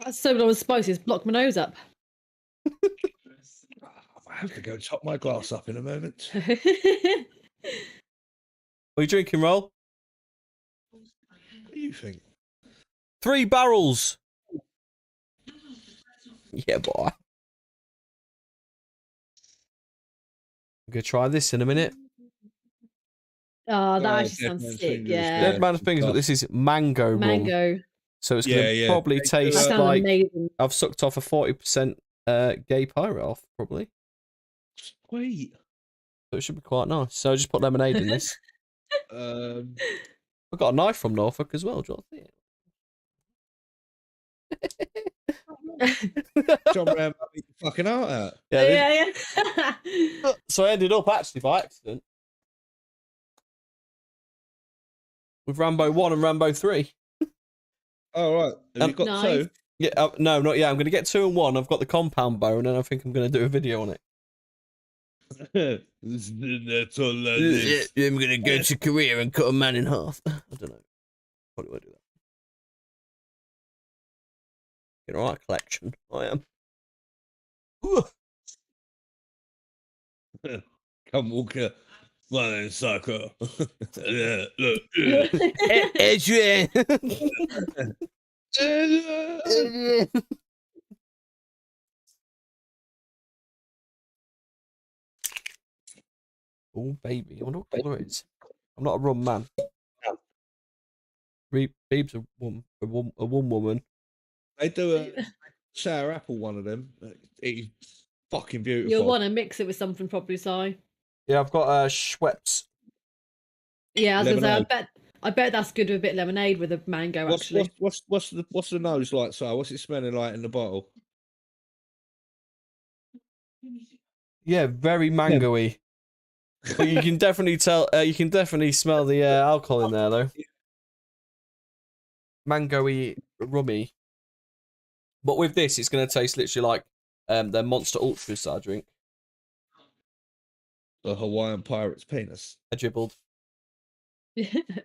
That's so blown spicy. It's blocked my nose up. I have to go top my glass up in a moment. What are you drinking, Roll? What do you think? 3 barrels. Yeah, boy. I'm going to try this in a minute. Oh, that Oh, actually Dead sounds Man's sick. Fingers, Yeah. Dead Man's Fingers, but this is mango rum. Mango. So it's going to Yeah, probably That taste That sounds like amazing. I've sucked off a 40% gay pirate off, probably. Sweet. So it should be quite nice. So I just put lemonade in this. I've got a knife from Norfolk as well. Do you want to see it? John Brown beat the fucking heart out. Yeah. So I ended up actually by accident with Rambo 1 and Rambo 3. Oh, right. Have you got Nice. 2? Yeah, no, not yet. I'm going to get 2 and 1. I've got the compound bow, and then I think I'm going to do a video on it. That's all that is. I'm going to go to Korea and cut a man in half. I don't know. Probably won't do that. Get all right collection. I am. Come walk here. My name's Psycho. Yeah, look. Adrian. Oh, baby. I wonder what colour it is. I'm not a rum man. Beeb's a woman. They do a sour apple one of them. It's fucking beautiful. You'll want to mix it with something probably, Si. Yeah, I've got Schweppes. Yeah, I was gonna say, Lemonade. I bet that's good with a bit of lemonade with a mango. Actually, What's the nose like, Si? What's it smelling like in the bottle? Yeah, very mango-y. But you can definitely tell. You can definitely smell the alcohol in there, though. Mango-y, rummy. But with this, it's going to taste literally like their Monster Ultras I drink. The Hawaiian pirate's penis. I dribbled.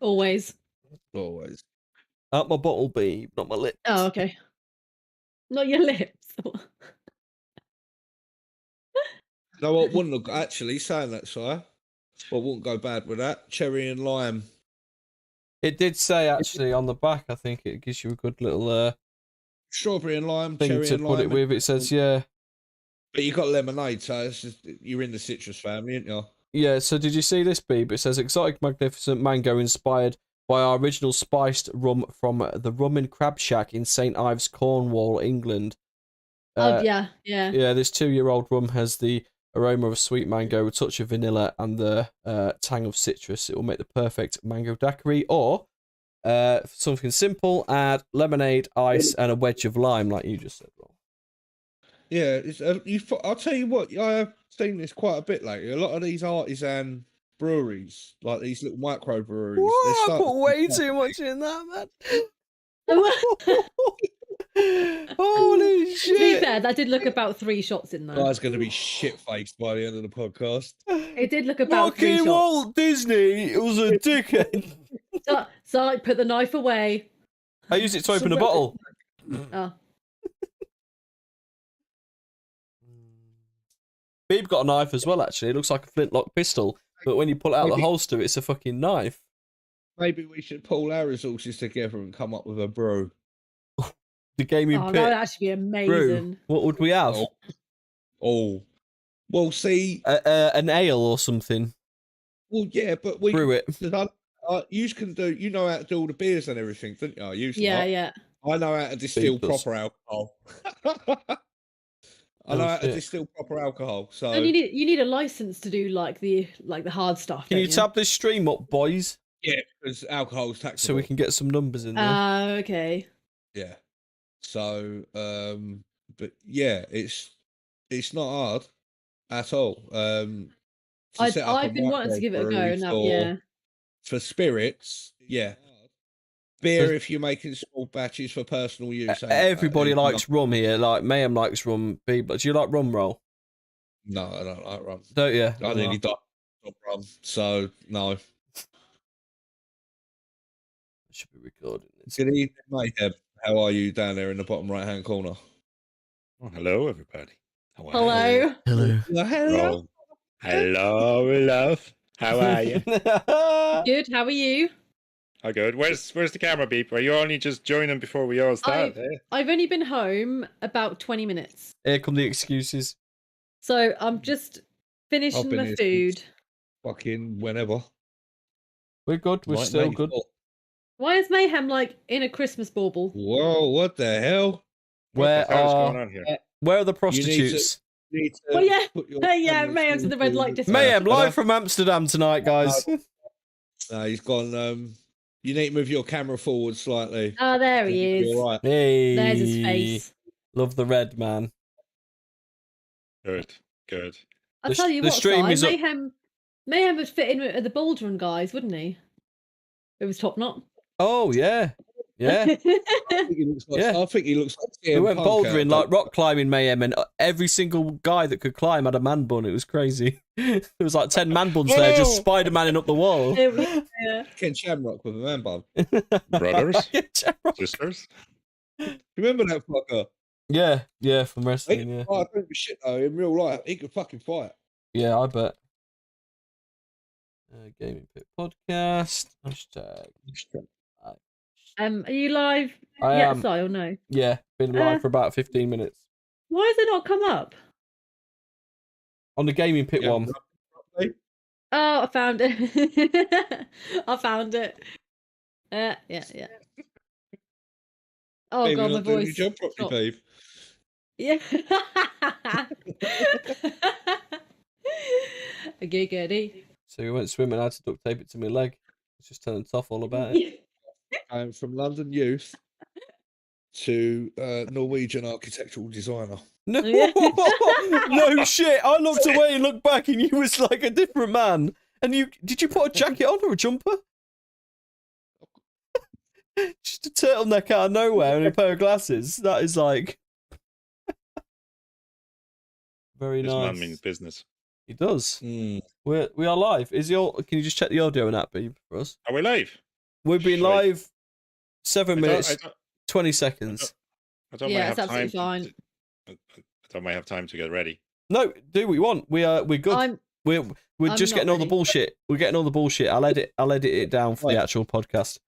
always. Always. Out my bottle, babe, not my lips. Oh, okay. Not your lips. No, what wouldn't look actually saying that, Si? What wouldn't go bad with that? Cherry and lime. It did say actually on the back. I think it gives you a good little Strawberry and lime, thing cherry to and put lime. it with. It says yeah. But you got lemonade, so it's just, you're in the citrus family, aren't you? Yeah, so did you see this, Beeb? It says exotic, magnificent mango inspired by our original spiced rum from the Rum and Crab Shack in St. Ives, Cornwall, England. Oh, yeah. Yeah, this 2-year-old rum has the aroma of sweet mango, a touch of vanilla, and the tang of citrus. It will make the perfect mango daiquiri, or something simple, add lemonade, ice, and a wedge of lime, like you just said, Rob. Yeah, I'll tell you what, I have seen this quite a bit lately. A lot of these artisan breweries, like these little micro breweries. Whoa, I put way too much in that, man. Holy shit. To be fair, that did look about 3 shots in there. Guy's going to be shit-faced by the end of the podcast. It did look about 3 Fucking shots. Walt Disney was a dickhead. So I put the knife away. I used it to open a bottle. Oh. Beeb got a knife as well, actually. It looks like a flintlock pistol, but when you pull it out of the holster, it's a fucking knife. Maybe we should pull our resources together and come up with a brew. The gaming pit. That would actually be amazing. Brew. What would we have? Oh. Well, see... an ale or something. Well, yeah, but we... Brew it. You can do... You know how to do all the beers and everything, don't you? Yeah. I know how to distill proper alcohol. I know how to distill proper alcohol. So and you need a license to do like the hard stuff. Can you tap this stream up, boys? Yeah, because alcohol's taxable. So we can get some numbers in there. Okay. Yeah. So but yeah, it's not hard at all. I've been wanting to give it a go now. For spirits, yeah. Beer if you're making small batches for personal use. Everybody likes rum here. Like Mayhem likes rum. But do you like rum, Roll? No, I don't like rum. Don't you? I nearly died of rum, so no. I should be recording this. Good evening, Mayhem. How are you down there in the bottom right-hand corner? Oh, hello, everybody. How are Hello. Hello. Hello. Hello, love. How are you? Good. How are you? Oh, good. Where's the camera beep? Are you only just joining before we all start? I've only been home about 20 minutes. Here come the excuses. So I'm just finishing been my here food. Fucking whenever. We're good. We're still good. Why is Mayhem like in a Christmas bauble? Whoa, what the hell? Where What's are going on here? where are the prostitutes? You need to Oh, yeah. put your Yeah, cameras Mayhem's in the red light into- district. Mayhem live from Amsterdam tonight, guys. No, he's gone. You need to move your camera forward slightly. Oh, there he is. You're right. Hey, There's his face. Love the red man. Good. I'll tell you the what, stream Si, is up. Mayhem would fit in with the Boulder Run guys, wouldn't he? It was top knot. Oh yeah, yeah. I think he looks like, Yeah. I think he looks like We CM went Punk bouldering, out like rock climbing Mayhem, and every single guy that could climb had a man bun. It was crazy. There was like 10 man buns there, just Spider-Man up the wall. It was, yeah. Ken Shamrock with a man bun. Brothers? Yeah, Shamrock. Sisters? Remember that fucker? yeah, from wrestling. Yeah, Oh, I don't give a shit though. In real life, he could fucking fight. yeah, I bet. Gaming Pit Podcast. Hashtag. Are you live? I Yeah, am. Si, or no? Yeah, been live for about 15 minutes. Why has it not come up? On the Gaming Pit Yeah, one. right. Oh, I found it. I found it. Yeah. Oh Babe, god, you're my not doing voice. your job properly, Stop. babe. Yeah. A giggity. So we went swimming, I had to duct tape it to my leg. It's just telling Toff all about it. From London youth to Norwegian architectural designer. No, Yeah. no shit. I looked away and looked back, and you was like a different man. And did you put a jacket on or a jumper? Just a turtleneck out of nowhere and a pair of glasses. That is like very This nice. man means business. He does. Mm. We are live. Can you just check the audio and that, Beeb, for us? Are we live? We've been Right. live 7 minutes, 20 seconds. I thought Yeah, I it's have time. absolutely fine. I thought I might have time to get ready. No, do what you want. We're good. We're I'm just not getting all the ready. bullshit. We're getting all the bullshit. I'll edit it down for the Right. actual podcast.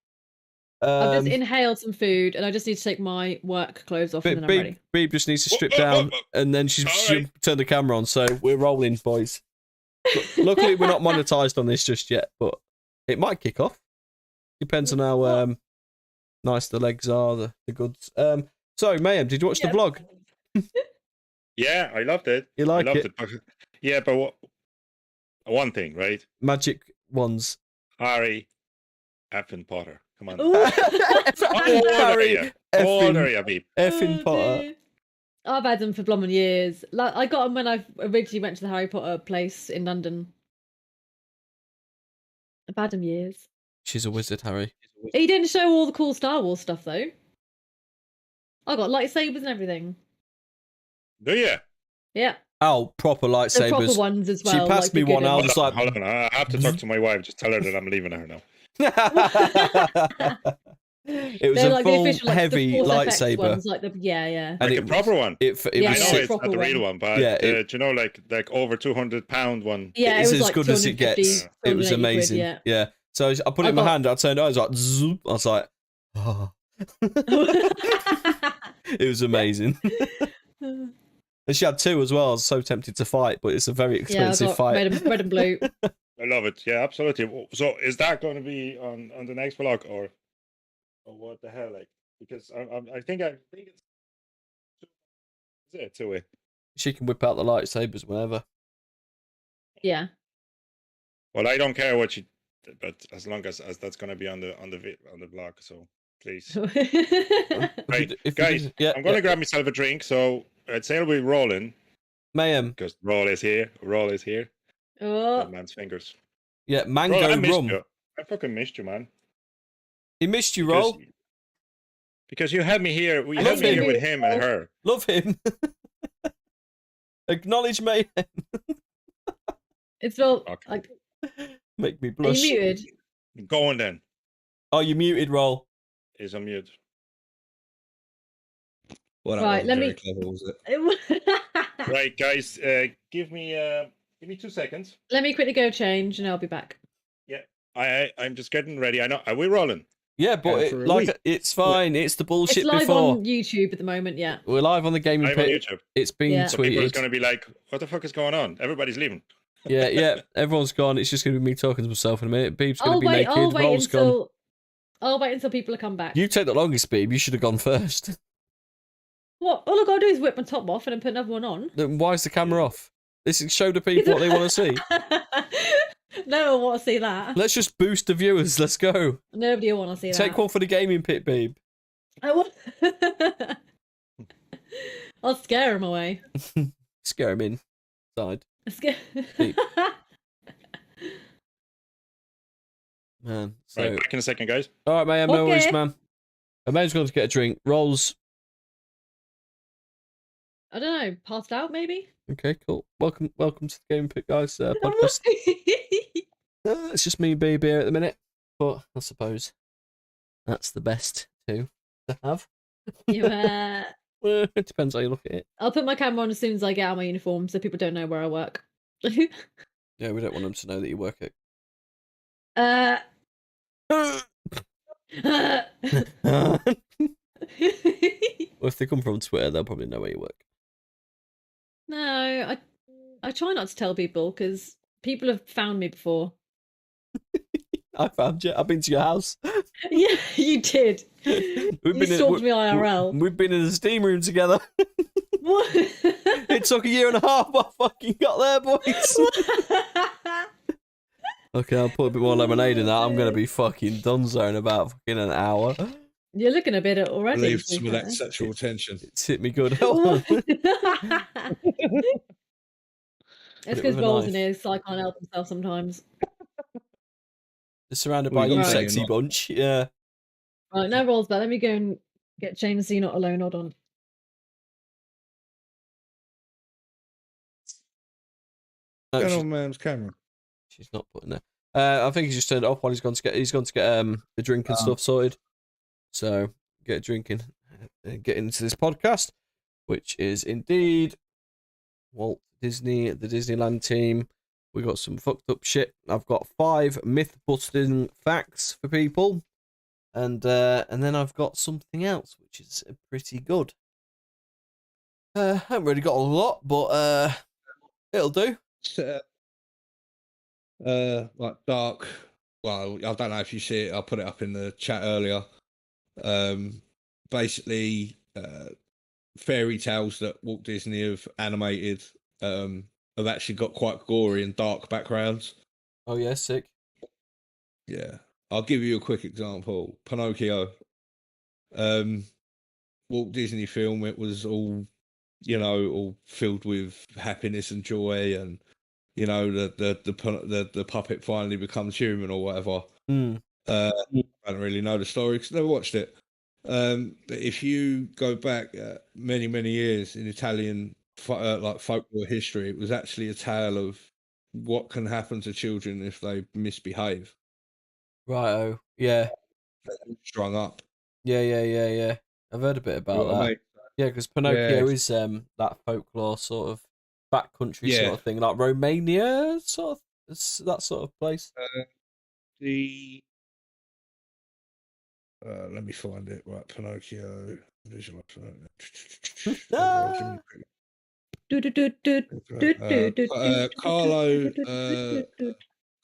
I've just inhaled some food and I just need to take my work clothes off and then I'm ready. Beeb just needs to strip down, and then she'll turn the camera on. So we're rolling, boys. Luckily, we're not monetized on this just yet, but it might kick off. Depends on how nice the legs are, the goods. So Mayhem, did you watch the vlog? Yeah, I loved it. You like I loved it? it. Yeah, but one thing, right? Magic ones. Harry effing Potter. Come on. Ooh. Harry Order ya, beep. effing Oh, Potter. dear. I've had them for blooming years. Like, I got them when I originally went to the Harry Potter place in London. I've had them years. She's a wizard, Harry. He didn't show all the cool Star Wars stuff though. I got lightsabers and everything. Do you? Yeah, Oh, proper the lightsabers. proper ones as well. She passed like me the one. good I ones. was like, Hold on. I have to talk to my wife. Just tell her that I'm leaving her now. It was They're a like the full official, like, the heavy Force FX lightsaber. ones, like yeah. And Like the proper one. It Yeah, I was know the it's proper not the real one. one, but Yeah, do you know, like over 200-pound one. Yeah, it's it was as like good as it 250, gets. It was 280 amazing. quid, Yeah. So I put it in my hand. I turned it on. I was like, zoop. I was like, oh. It was amazing. And she had two as well. I was so tempted to fight, but it's a very Yeah, I expensive got fight. red and blue. I love it. Yeah, absolutely. So is that going to be on the next vlog or what the hell? Like, because I think it's is it two-way? She can whip out the lightsabers whenever. Yeah. Well, I don't care what she, but as long as that's going to be on the vlog, so please. Right, If you guys, did- yeah, I'm going to yeah. grab myself a drink. So I'd say we're rolling Mayhem. because roll is here. Roll is here. Oh, That man's fingers. Yeah, Roll, mango I missed rum. you. I fucking missed you, man. He missed you, Because- Roll. Because you had me here. You I had love me him. here with him and her. Love him. Acknowledge Mayhem. it's all Okay. like. Make me Are blush. you muted? Go on then. Oh, you muted, Roll. Is on mute. Well, that Right, wasn't let very me- clever, was it? Right, guys, give me 2 seconds. Let me quickly go change and I'll be back. I'm just getting ready. I know. Are we rolling? Yeah, but for a week. it's fine. It's the bullshit It's live before. on YouTube at the moment, yeah. We're live on the gaming Live on pit. YouTube. It's been Yeah. So people are tweeted. going to be like, "What the fuck is going on? Everybody's leaving." Yeah. Everyone's gone. It's just going to be me talking to myself in a minute. Beeb's going to be naked. I'll wait Roll's gone. until people have come back. You take the longest, Beeb. You should have gone first. What? All I've got to do is whip my top off and then put another one on. Then why is the camera off? This is show the people what they want to see. No one want to see that. Let's just boost the viewers. Let's go. Nobody will want to see that. Take one for the gaming pit, Beeb. I want... I'll scare him away. Scare him inside. Beep. Man. So, Right, back in a second, guys. all right, man. No worries, Okay. man. A man's going to get a drink. Rolls. I don't know. Passed out, maybe? Okay, cool. Welcome to the Gaming Pit, guys. Podcast. It's just me and Beeb here at the minute, but I suppose that's the best too to have. Yeah. Well, it depends how you look at it. I'll put my camera on as soon as I get out of my uniform so people don't know where I work. Yeah, we don't want them to know that you work at. Uh... Well, if they come from Twitter, they'll probably know where you work. No, I try not to tell people because people have found me before. I found you. I've been to your house. Yeah, you did. We've You been stalked me IRL. We've been in the steam room together. What? It took a year and a half, but I fucking got there, boys. Okay, I'll put a bit more lemonade in that. I'm gonna be fucking donezo in about fucking an hour. You're looking a bit already. Leave to some be of that fair. sexual tension. It's hit me good. What? Put It's it because with a Rolls in knife. here, so I can't help himself sometimes. They're surrounded Well, by you you, got plenty sexy of bunch. Yeah. Right, now Rolls back. Let me go and get changed so you're not alone. Hold on. No, Turn on man's camera. she's not putting there. I think he's just turned it off while he's gone to get the drink and stuff sorted. So get drinking and get into this podcast, which is indeed Walt Disney, the Disneyland team. We got some fucked up shit. I've got 5 myth busting facts for people, and then I've got something else which is pretty good. I haven't really got a lot, but it'll do. Like dark. Well, I don't know if you see it. I put it up in the chat earlier. Basically, fairy tales that Walt Disney have animated have actually got quite gory and dark backgrounds. Oh yeah, sick. Yeah, I'll give you a quick example. Pinocchio. Walt Disney film. It was all, all filled with happiness and joy, and the puppet finally becomes human or whatever. I don't really know the story because I never watched it. But if you go back many years in Italian like folklore history, it was actually a tale of what can happen to children if they misbehave. Righto. Yeah. Strung up. Yeah. I've heard a bit about You know what I that. mean? Yeah, because Pinocchio Yeah. is that folklore sort of backcountry Yeah. sort of thing, like Romania, sort of that sort of place. Let me find it. Right, Pinocchio. Visual. Ah.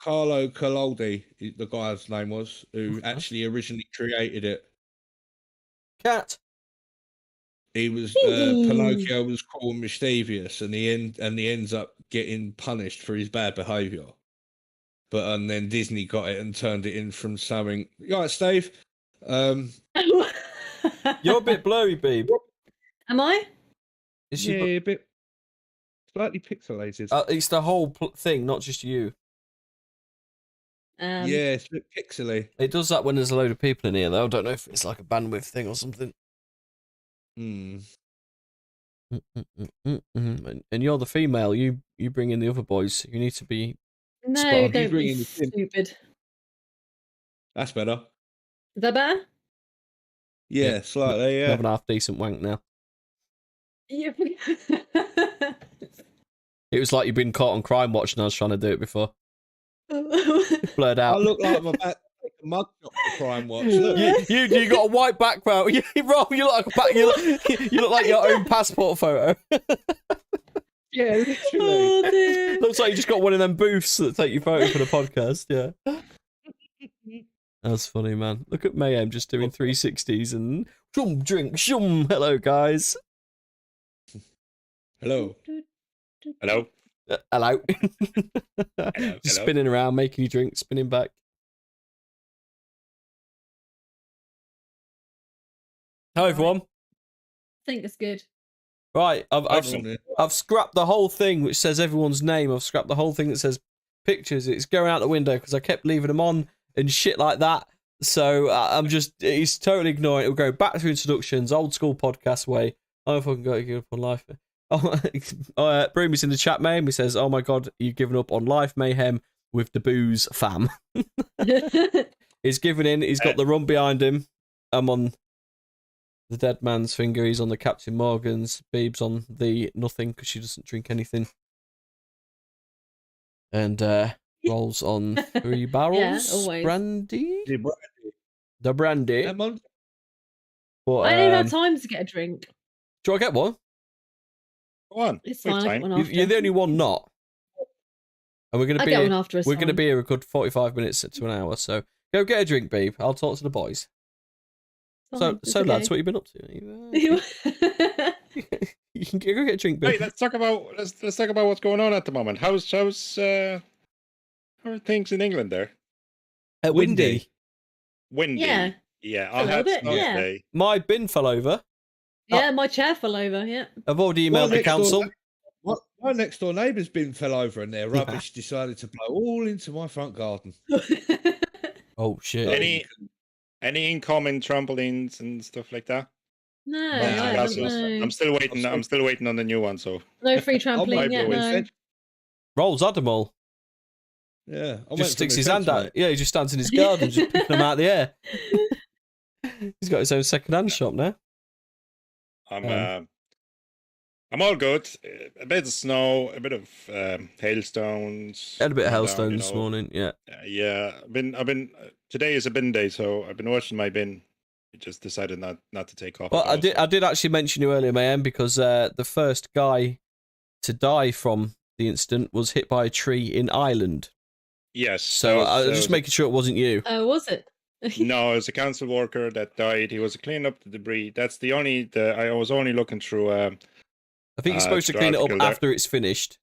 Carlo Collodi, the guy's name was, who actually originally created it. Cat. He was Pinocchio was called mischievous, and he ends up getting punished for his bad behaviour. And then Disney got it and turned it in from something. You all right, Steve? You're a bit blurry, babe. Am I? Is Yeah, she... a bit slightly pixelated. it's the whole thing, not just you. Yeah, it's a bit pixely. It does that when there's a load of people in here, though. I don't know if it's like a bandwidth thing or something. Hmm. And you're the female. You bring in the other boys. You need to be. No, Spot on. don't Bring be in the tin. stupid. That's better. Is that better? Yeah, slightly. Yeah. Having a half decent wank now. Yeah. It was like you've been caught on Crime Watch and I was trying to do it before. Blurred out. I look like I'm about to take a mug shot for Crime Watch. Look. You got a white background. Rob, you look like you look like your own passport photo. Yeah, literally. Oh, dear. Looks like you just got one of them booths that take your photo for the podcast. Yeah. That's funny, man. Look at Mayhem just doing 360s and shum, drink, shum. Hello, guys. Hello. Hello. Hello. Hello. Just spinning around, making you drink, spinning back. Hello, everyone. I think it's good. Right, I've scrapped the whole thing which says everyone's name. I've scrapped the whole thing that says pictures. It's going out the window because I kept leaving them on and shit like that. So he's totally ignoring it. We'll go back to introductions, old school podcast way. I don't fucking got to give up on life. Broomy's in the chat, Mayhem. He says, "Oh my god, you've given up on life, Mayhem, with the booze, fam." He's given in. He's got the rum behind him. I'm on the dead man's finger. He's on the Captain Morgan's. Beeb's on the nothing because she doesn't drink anything. And rolls on 3 barrels. always. Brandy. Yeah, brandy. The brandy. But, I don't even have time to get a drink. do I get one? Go on. It's Wait, fine. I get one after. You're the only one not. And we're gonna I be get here, one after. we're gonna be here a good 45 minutes to an hour. So go get a drink, Beeb. I'll talk to the boys. So lads, what you been up to? You can go get a drink, Beeb. Hey, let's talk about what's going on at the moment. How are things in England there? Windy. Windy. Yeah. Yeah, A I little had bit, snow yeah. today. My bin fell over. Yeah, my chair fell over. Yeah. I've already emailed the council. My next door neighbour's bin fell over and their rubbish decided to blow all into my front garden. Oh shit! Any incoming trampolines and stuff like that? No, Yeah, I That's haven't, just- no. I'm still waiting. I'm still waiting on the new one. So No free I'll trampoline wait yet. for No. it. Rolls had them all. Yeah, I went Just for sticks my his fence, hand out. mate. Yeah, he just stands in his garden, just picking them out of the air. He's got his own second-hand shop now. I'm all good. A bit of snow, a bit of hailstones. Had a bit of coming hailstone down, this morning. Yeah. Yeah, I've been. Today is a bin day, so I've been washing my bin. I just decided not to take off. But I did actually mention you earlier, Mayhem, because the first guy to die from the incident was hit by a tree in Ireland. Yes. So I was just making sure it wasn't you. Oh, was it? No, it was a council worker that died. He was cleaning up the debris. That's the only. I was only looking through. I think you're supposed to clean it up after it's finished.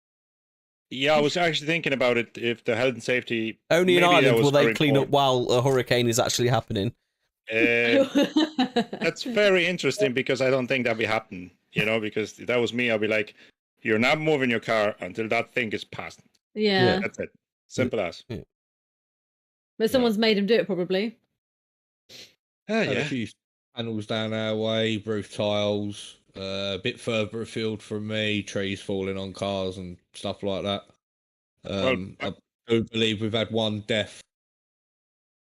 Yeah, I was actually thinking about it. If the health and safety Only in maybe that Ireland was will they very clean up while a hurricane is actually happening. That's very interesting because I don't think that would happen. Because if that was me, I'd be like, "You're not moving your car until that thing is passed." Yeah. That's it. Simple as. Yeah. But someone's made him do it, probably. Had a Yeah. few panels down our way, roof tiles, a bit further afield from me, trees falling on cars and stuff like that. I do believe we've had one death.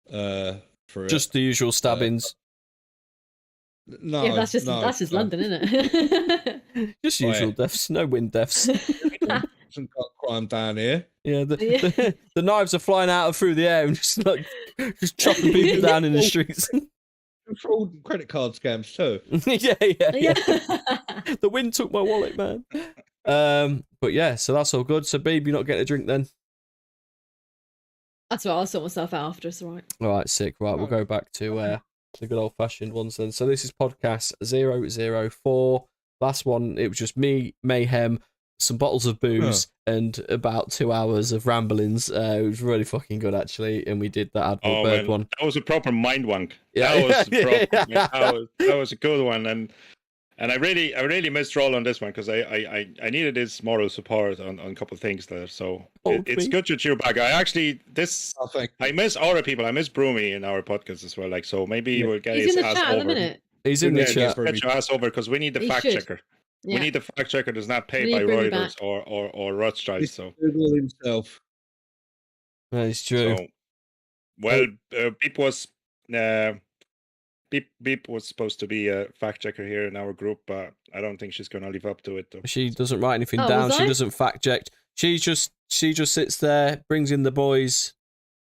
For Just the usual stabbings. no, Yeah, that's just London, isn't it? Just usual deaths. No wind deaths. Some crime down here. Yeah, the knives are flying out through the air and just chopping people down in the streets. Fraud and credit card scams too. yeah. The wind took my wallet, man. But yeah, so that's all good. So, babe, you're not getting a drink then? That's right. I'll sort myself out after. It's all right. All right, sick. Right, we'll go back to the good old-fashioned ones then. So this is podcast 004. Last one, it was just me, Mayhem, some bottles of booze, and about 2 hours of ramblings. It was really fucking good, actually, and we did that Admiral Bird one. That was a proper mind wank. Yeah. That was a good one, and I really missed Roll on this one because I needed his moral support on a couple of things there. So it's good to cheer back. I miss other people. I miss Broomy in our podcast as well. Like, so maybe we'll get He's his in the ass chat at over. the minute. He's in the Just chat. get your ass over because we need the He fact should. checker. Yeah. We need the fact checker that's not paid We by need Broomy Reuters or Rothschild. So Google himself. That is true. Beep was Beep was supposed to be a fact checker here in our group, but I don't think she's going to live up to it. Though. She doesn't write anything Oh, down. was She I? doesn't fact check. She just sits there, brings in the boys.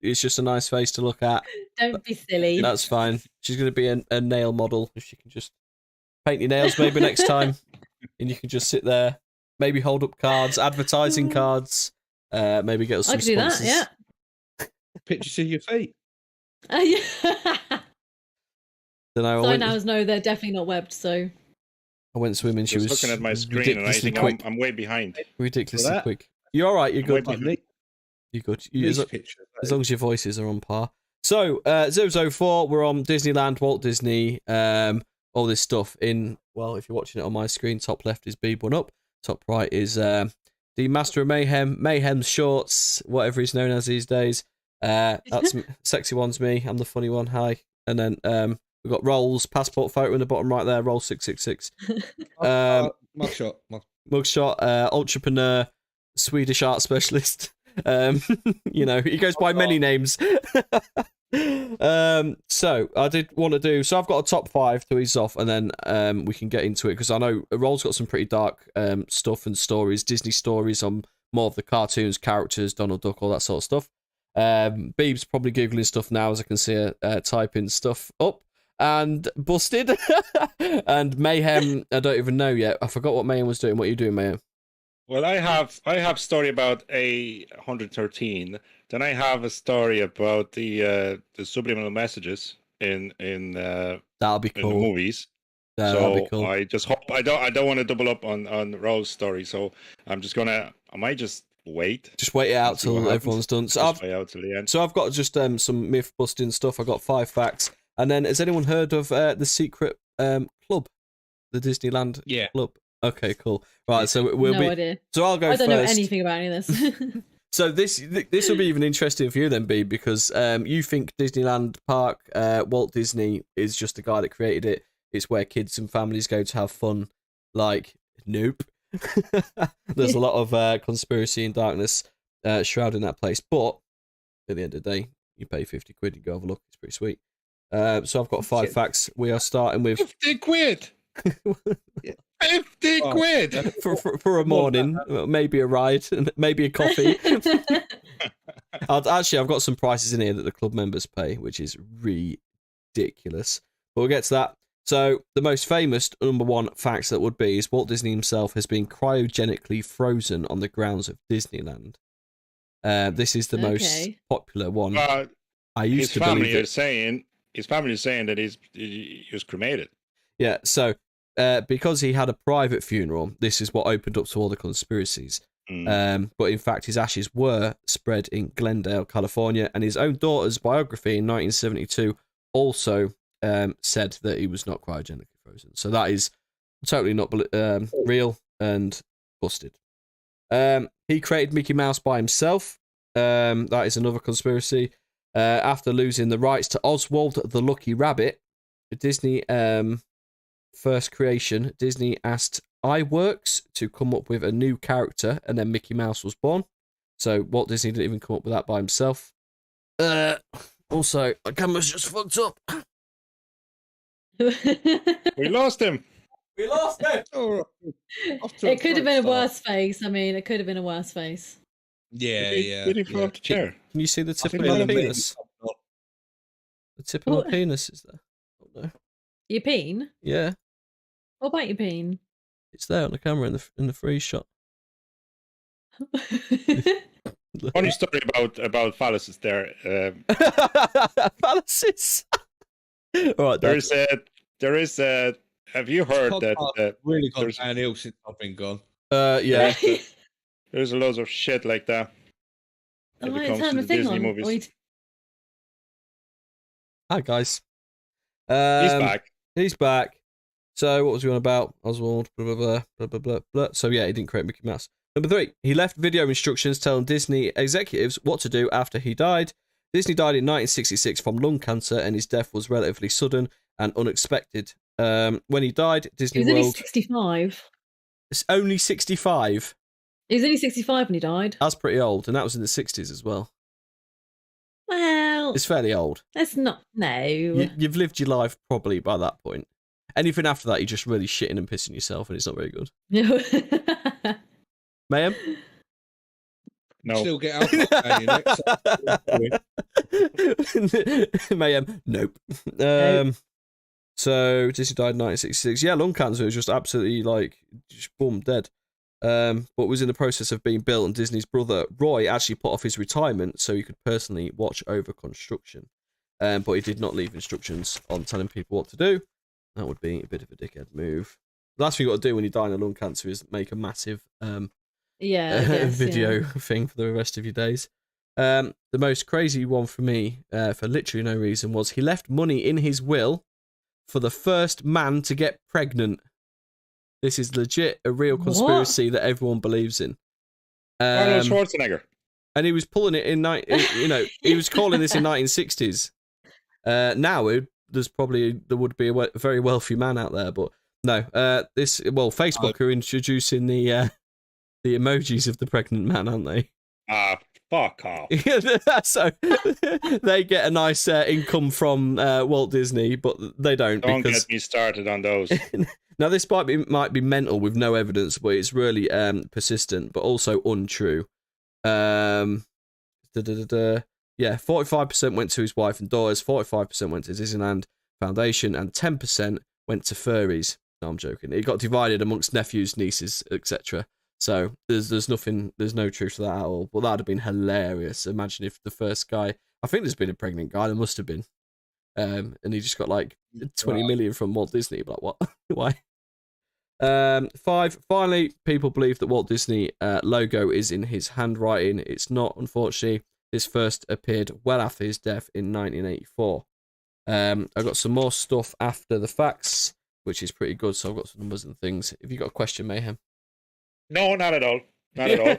It's just a nice face to look at. Don't be silly. That's fine. She's going to be a nail model. If she can just paint your nails maybe next time, and you can just sit there, maybe hold up cards, advertising cards, maybe get us some I could do sponsors. that. Yeah. Pictures of your feet. Yeah. Then So I now know they're definitely not webbed. So I went swimming. She was looking at my screen, and I think I'm way behind. Ridiculously quick. You're all right. You're good. You're good. As long as your voices are on par. So 004, we're on Disneyland, Walt Disney, all this stuff. If you're watching it on my screen, top left is Beeb1 Up, top right is the Master of Mayhem's shorts, whatever he's known as these days. That's sexy one's me. I'm the funny one. Hi. And then we've got Roll's passport photo in the bottom right there. Roll 666. Mugshot. Entrepreneur, Swedish art specialist. He goes by many names. So I did want to do. So I've got a top 5 to ease off, and then we can get into it because I know Roll's got some pretty dark stuff and stories, Disney stories on more of the cartoons, characters, Donald Duck, all that sort of stuff. Beeb's probably googling stuff now as I can see her typing stuff up. And Busted and Mayhem. I don't even know yet. I forgot what Mayhem was doing. What are you doing, Mayhem? Well, I have story about A113. Then I have a story about the subliminal messages in that'll be cool. In the movies. That'll be cool. I just hope I don't want to double up on Rose's story. So I might just wait. Just wait it out till everyone's done. So wait out till the end. So I've got just some myth busting stuff. I got 5 facts. And then has anyone heard of the secret club, the Disneyland club? Okay, cool. Right, so we'll no idea. So I'll go first. I don't know anything about any of this. So this will be even interesting for you then, B, because you think Disneyland Park, Walt Disney is just the guy that created it. It's where kids and families go to have fun. Like, nope. There's a lot of conspiracy and darkness shrouding that place. But at the end of the day, you pay 50 quid, you go have a look. It's pretty sweet. So I've got 5 facts. We are starting with 50 quid. 50 quid for a morning, maybe a ride, maybe a coffee. I've got some prices in here that the club members pay, which is ridiculous. But we'll get to that. So the most famous number 1 facts that would be is Walt Disney himself has been cryogenically frozen on the grounds of Disneyland. This is the most popular one. I used to believe it. His family is saying that he was cremated. Yeah, so because he had a private funeral, this is what opened up to all the conspiracies. But in fact, his ashes were spread in Glendale, California, and his own daughter's biography in 1972 also said that he was not cryogenically frozen. So that is totally not real and busted. He created Mickey Mouse by himself. That is another conspiracy. After losing the rights to Oswald the Lucky Rabbit, Disney first creation, Disney asked iWorks to come up with a new character, and then Mickey Mouse was born. So Walt Disney didn't even come up with that by himself. Also, my camera's just fucked up. We lost him. Oh, it could have been a worse face. I mean, it could have been a worse face. Yeah. Did he fall off the chair? Can you see the tip of my penis? The tip of my penis is there. Oh, no. Your peen? Yeah. What about your peen? It's there on the camera in the freeze shot. Funny story about phalluses there. Phalluses. All right. There is a. Have you heard that? Really gone downhill since I've been gone. Yeah. There's loads of shit like that. When it comes to the Disney movies. Hi guys. He's back. So what was he on about? Oswald, blah, blah, blah, blah, blah, blah, blah. So yeah, he didn't create Mickey Mouse. Number 3, he left video instructions telling Disney executives what to do after he died. Disney died in 1966 from lung cancer, and his death was relatively sudden and unexpected. When he died, Disney World... He was only 65. It's only 65? He was only 65 when he died. That's pretty old, and that was in the 60s as well. Well, It's fairly old. that's not. No. You've lived your life probably by that point. Anything after that, you're just really shitting and pissing yourself, and it's not very good. Mayhem? No. Still get alcohol. Mayhem? Nope. So Disney died in 1966. Yeah, lung cancer was just absolutely just boom, dead. But was in the process of being built, and Disney's brother Roy actually put off his retirement so he could personally watch over construction. But he did not leave instructions on telling people what to do. That would be a bit of a dickhead move. The last thing you got to do when you're dying of lung cancer is make a massive video thing for the rest of your days. The most crazy one for me, for literally no reason, was he left money in his will for the first man to get pregnant. This is legit a real conspiracy that everyone believes in. Arnold Schwarzenegger. And he was pulling it in, he was calling this in 1960s. Now there would be a very wealthy man out there, but no. Facebook are introducing the emojis of the pregnant man, aren't they? Fuck off. So they get a nice income from Walt Disney, but they don't. Don't get me started on those. Now, this might be mental with no evidence, but it's really persistent, but also untrue. Yeah, 45% went to his wife and daughters, 45% went to Disneyland Foundation, and 10% went to furries. No, I'm joking. It got divided amongst nephews, nieces, etc. So there's no truth to that at all. But that'd have been hilarious. Imagine if the first guy, I think there's been a pregnant guy, there must have been, and he just got 20 million from Walt Disney. But what? Why? 5. Finally, people believe that Walt Disney logo is in his handwriting. It's not, unfortunately. This first appeared well after his death in 1984. I've got some more stuff after the facts, which is pretty good. So I've got some numbers and things. Have you got a question, Mayhem? No, not at all. Not at all.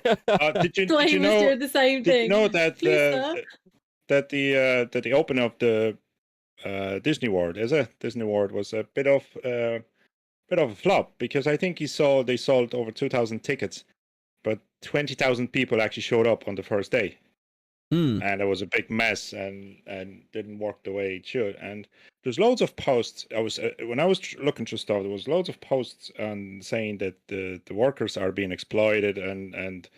Did you know? Doing the same thing. Did you know that that the opening of the Disney World was a bit of a flop, because I think they sold over 2,000 tickets, but 20,000 people actually showed up on the first day. And it was a big mess and didn't work the way it should. And there's loads of posts. When I was looking through stuff, there was loads of posts saying that the workers are being exploited and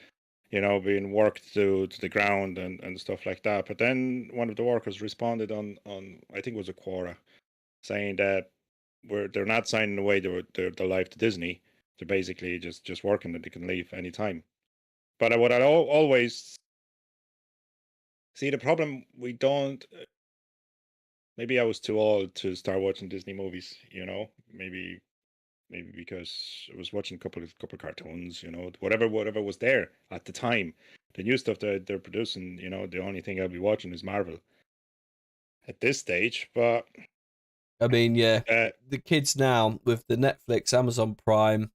being worked to the ground and stuff like that. But then one of the workers responded on I think it was a Quora, saying that they're not signing away their life to Disney. They're basically just working, that they can leave anytime. But what I always see, the problem, we don't. Maybe I was too old to start watching Disney movies. Maybe because I was watching a couple of cartoons. Whatever was there at the time. The new stuff that they're producing. The only thing I'll be watching is Marvel at this stage. But I mean, yeah, the kids now with the Netflix, Amazon Prime,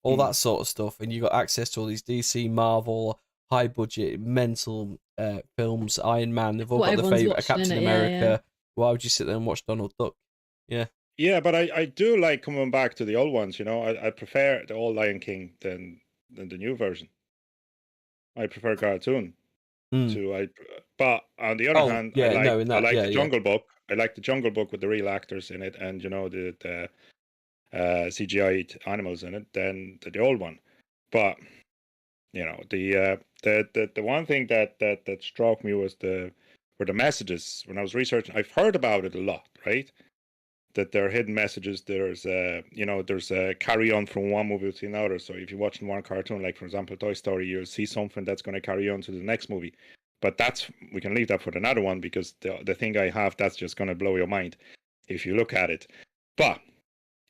all that sort of stuff, and you got access to all these DC, Marvel, high budget, mental films. Iron Man, they've all got the favorite Captain America. Yeah. Why would you sit there and watch Donald Duck? Yeah, but I do like coming back to the old ones. I prefer the old Lion King than the new version. I prefer cartoon. But on the other hand, I like the Jungle Book. I like the Jungle Book with the real actors in it, and the CGI animals in it, than the old one. But the one thing that struck me were the messages. When I was researching, I've heard about it a lot, right? That there are hidden messages. There's a carry on from one movie to another. So if you're watching one cartoon, like for example Toy Story, you'll see something that's going to carry on to the next movie. But we can leave that for another one, because the thing I have, that's just going to blow your mind if you look at it. But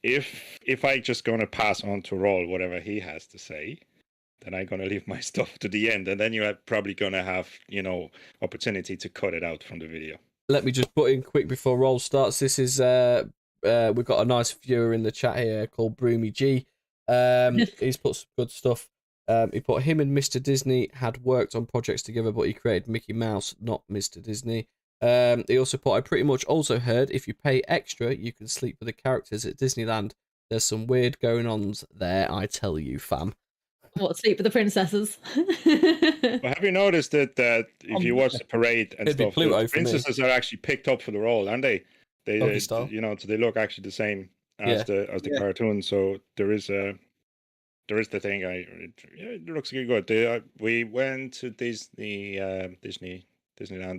if I just going to pass on to Roll whatever he has to say, then I'm going to leave my stuff to the end, and then you're probably going to have opportunity to cut it out from the video. Let me just put in quick before Roll starts. This is we've got a nice viewer in the chat here called Broomy G. He's put some good stuff. He put him and Mr. Disney had worked on projects together, but he created Mickey Mouse, not Mr. Disney. He also put, I pretty much also heard if you pay extra, you can sleep with the characters at Disneyland. There's some weird going-ons there, I tell you, fam. What, Sleep with the Princesses? Well, have you noticed that if you watch the parade and It'd be stuff, Pluto the for me. princesses are actually picked up for the role, aren't they? Doggy style. So they look actually the same as the cartoon. So there is the thing. It looks really good. We went to Disneyland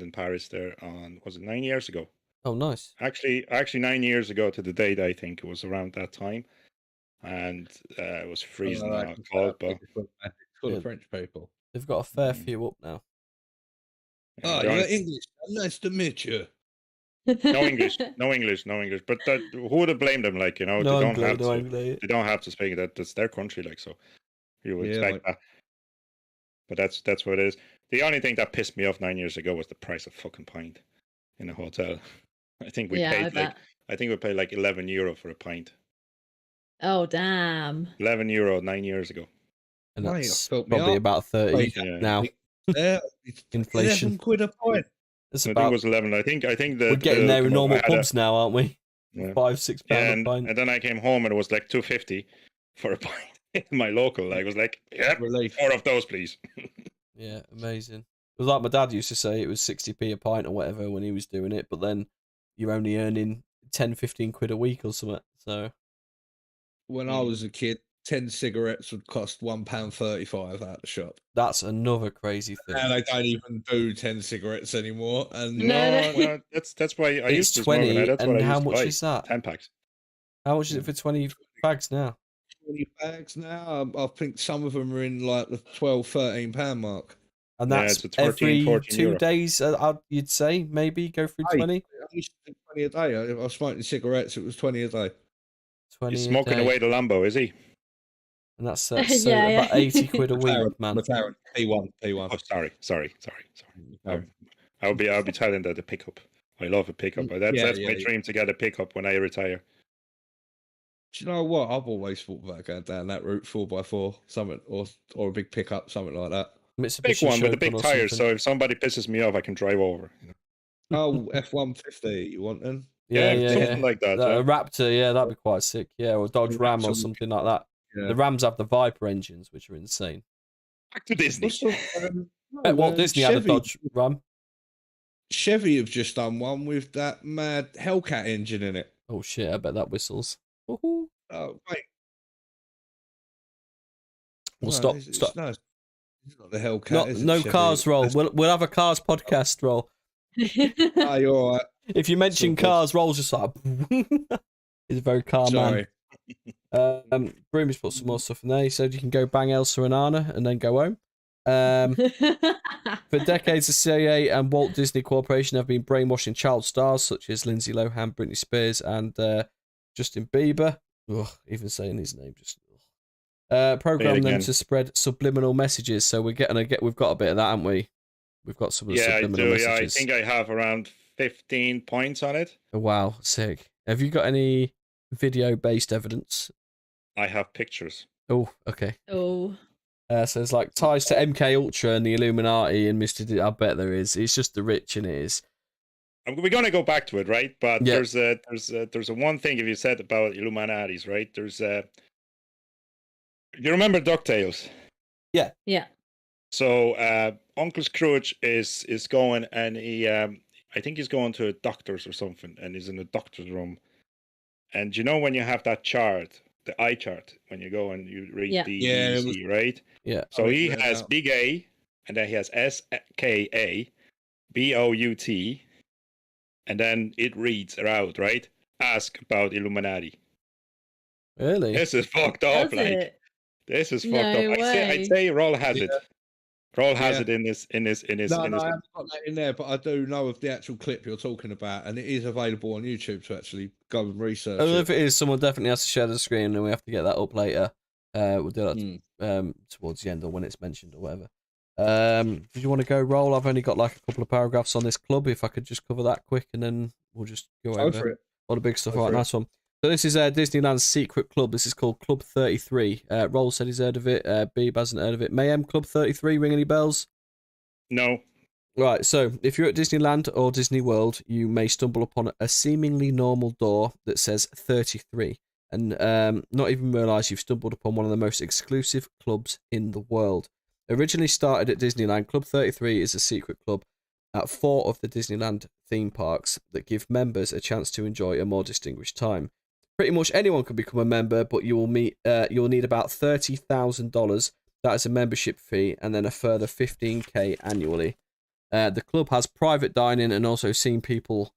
in Paris there on, was it 9 years ago? Oh, nice. Actually 9 years ago to the date. I think it was around that time, and it was freezing cold. But full of French people. They've got a fair few up now. Oh, you're English. Nice to meet you. No English. But who would have blamed them? Like, they don't have to speak that. That's their country. Like, so you would expect that. But that's what it is. The only thing that pissed me off 9 years ago was the price of fucking pint in a hotel. I think we paid like €11 for a pint. Oh, damn. €11 9 years ago. And that's probably about 30 now. Inflation. £11 a pint. I think it was 11. I think we're getting there in normal pubs now, aren't we? Yeah. £5-6 a pint. And then I came home and it was like $2.50 for a pint in my local. I was like, yep, 4 of those, please. Yeah, amazing. It was like my dad used to say, it was 60p a pint or whatever when he was doing it, but then you're only earning 10-15 quid a week or something. So when I was a kid, 10 cigarettes would cost £1.35 at the shop. That's another crazy thing. And they don't even do 10 cigarettes anymore. And well, that's why I used to 20, smoke. That's and what I how used much to buy. is that? 10 packs. How much is it for 20 bags now? 20 bags now. I think some of them are in like the £12-13 mark. And that's it's 13, every 2 euro. days, you'd say, maybe go through 20? I used to do 20 a day. I was smoking cigarettes, it was 20 a day. 20 He's smoking away the Lambo, is he? And that's so about 80 quid a week, man. McLaren, P1. Oh, sorry. I'll be telling that the pickup. I love a pickup. That's my dream to get a pickup when I retire. Do you know what? I've always thought about going down that route, 4x4, something, or a big pickup, something like that. Big one with the big tires, so if somebody pisses me off, I can drive over. Oh, F-150, you want them? Yeah, something like that. A Raptor, that'd be quite sick. Yeah, or Dodge Ram or something like that. Yeah. The Rams have the Viper engines, which are insane. Back to Disney. Walt Disney had a Dodge Ram. Chevy have just done one with that mad Hellcat engine in it. Oh shit! I bet that whistles. Oh wait. We'll stop. It's not the Hellcat. No cars roll. We'll have a cars podcast roll. Ah, you're all right. If you mention cars, rolls just like he's a very calm man. Broom's put some more stuff in there. He said you can go bang Elsa and Anna and then go home. For decades, the CIA and Walt Disney Corporation have been brainwashing child stars such as Lindsay Lohan, Britney Spears, and Justin Bieber. Ugh, even saying his name just. Program them to spread subliminal messages. So we've got a bit of that, haven't we? We've got some of the subliminal messages. Yeah, I think I have around 15 points on it. Oh, wow, sick. Have you got any video-based evidence? I have pictures. Oh, okay. Oh. So there's like ties to MK Ultra and the Illuminati and Mr. I bet there is. It's just the rich and it is. We're gonna go back to it, right? But there's a one thing if you said about Illuminatis, right? There's you remember DuckTales? Yeah. Yeah. So Uncle Scrooge is going and he I think he's going to a doctor's or something, and he's in a doctor's room. And you know when you have that chart, the eye chart, when you go and you read the EC, right? Yeah. So he has big A, and then he has SKA, BOUT, and then it reads out, right? Ask about Illuminati. Really? This is fucked up, This is fucked up. I'd say Roll has it. Roll has it in this. No, I haven't got that in there, but I do know of the actual clip you're talking about, and it is available on YouTube to actually go and research. If it is, someone definitely has to share the screen, and we have to get that up later. We'll do that towards the end or when it's mentioned or whatever. Did you want to go Roll? I've only got like a couple of paragraphs on this club. If I could just cover that quick, and then we'll just go over all the big stuff. All right, nice one. So this is Disneyland's secret club. This is called Club 33. Roll said he's heard of it. Beeb hasn't heard of it. Mayhem Club 33, ring any bells? No. Right, so if you're at Disneyland or Disney World, you may stumble upon a seemingly normal door that says 33. and not even realise you've stumbled upon one of the most exclusive clubs in the world. Originally started at Disneyland, Club 33 is a secret club at 4 of the Disneyland theme parks that give members a chance to enjoy a more distinguished time. Pretty much anyone can become a member, but you'll need about $30,000. That is a membership fee, and then a further $15K annually. The club has private dining and also seen people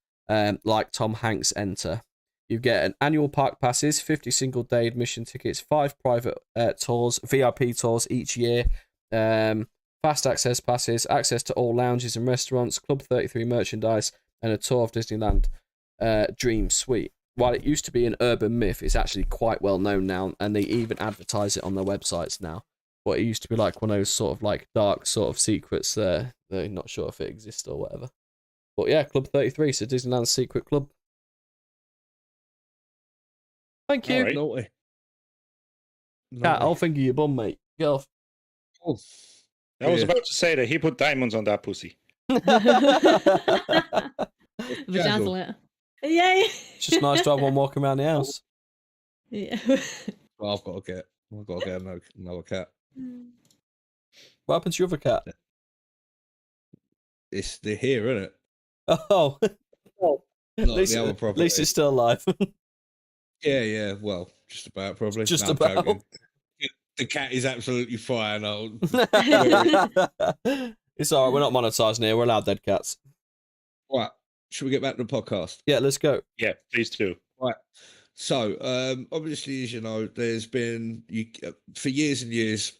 like Tom Hanks enter. You get an annual park passes, 50 single-day admission tickets, 5 private tours, VIP tours each year, fast access passes, access to all lounges and restaurants, Club 33 merchandise, and a tour of Disneyland Dream Suite. While it used to be an urban myth, it's actually quite well known now, and they even advertise it on their websites now. But it used to be like one of those sort of like dark sort of secrets there. They're not sure if it exists or whatever. But yeah, Club 33, so Disneyland's secret club. Thank you. Right. Naughty. Cat, I'll finger your bum, mate. Get off. Oh. I was about to say that he put diamonds on that pussy. Vajazzle it. Yay! It's just nice to have one walking around the house. Yeah. Well, I've got to get another cat. What happened to your other cat? They're here, isn't it? Oh. Not the other At property. least it's still alive. Yeah. Well, just about probably. Just No, I'm about. joking. The cat is absolutely fine. It's alright, we're not monetizing here, we're allowed dead cats. Right. Should we get back to the podcast? Yeah, let's go. Yeah, please do. Right. So, obviously, as you know, there's been for years and years,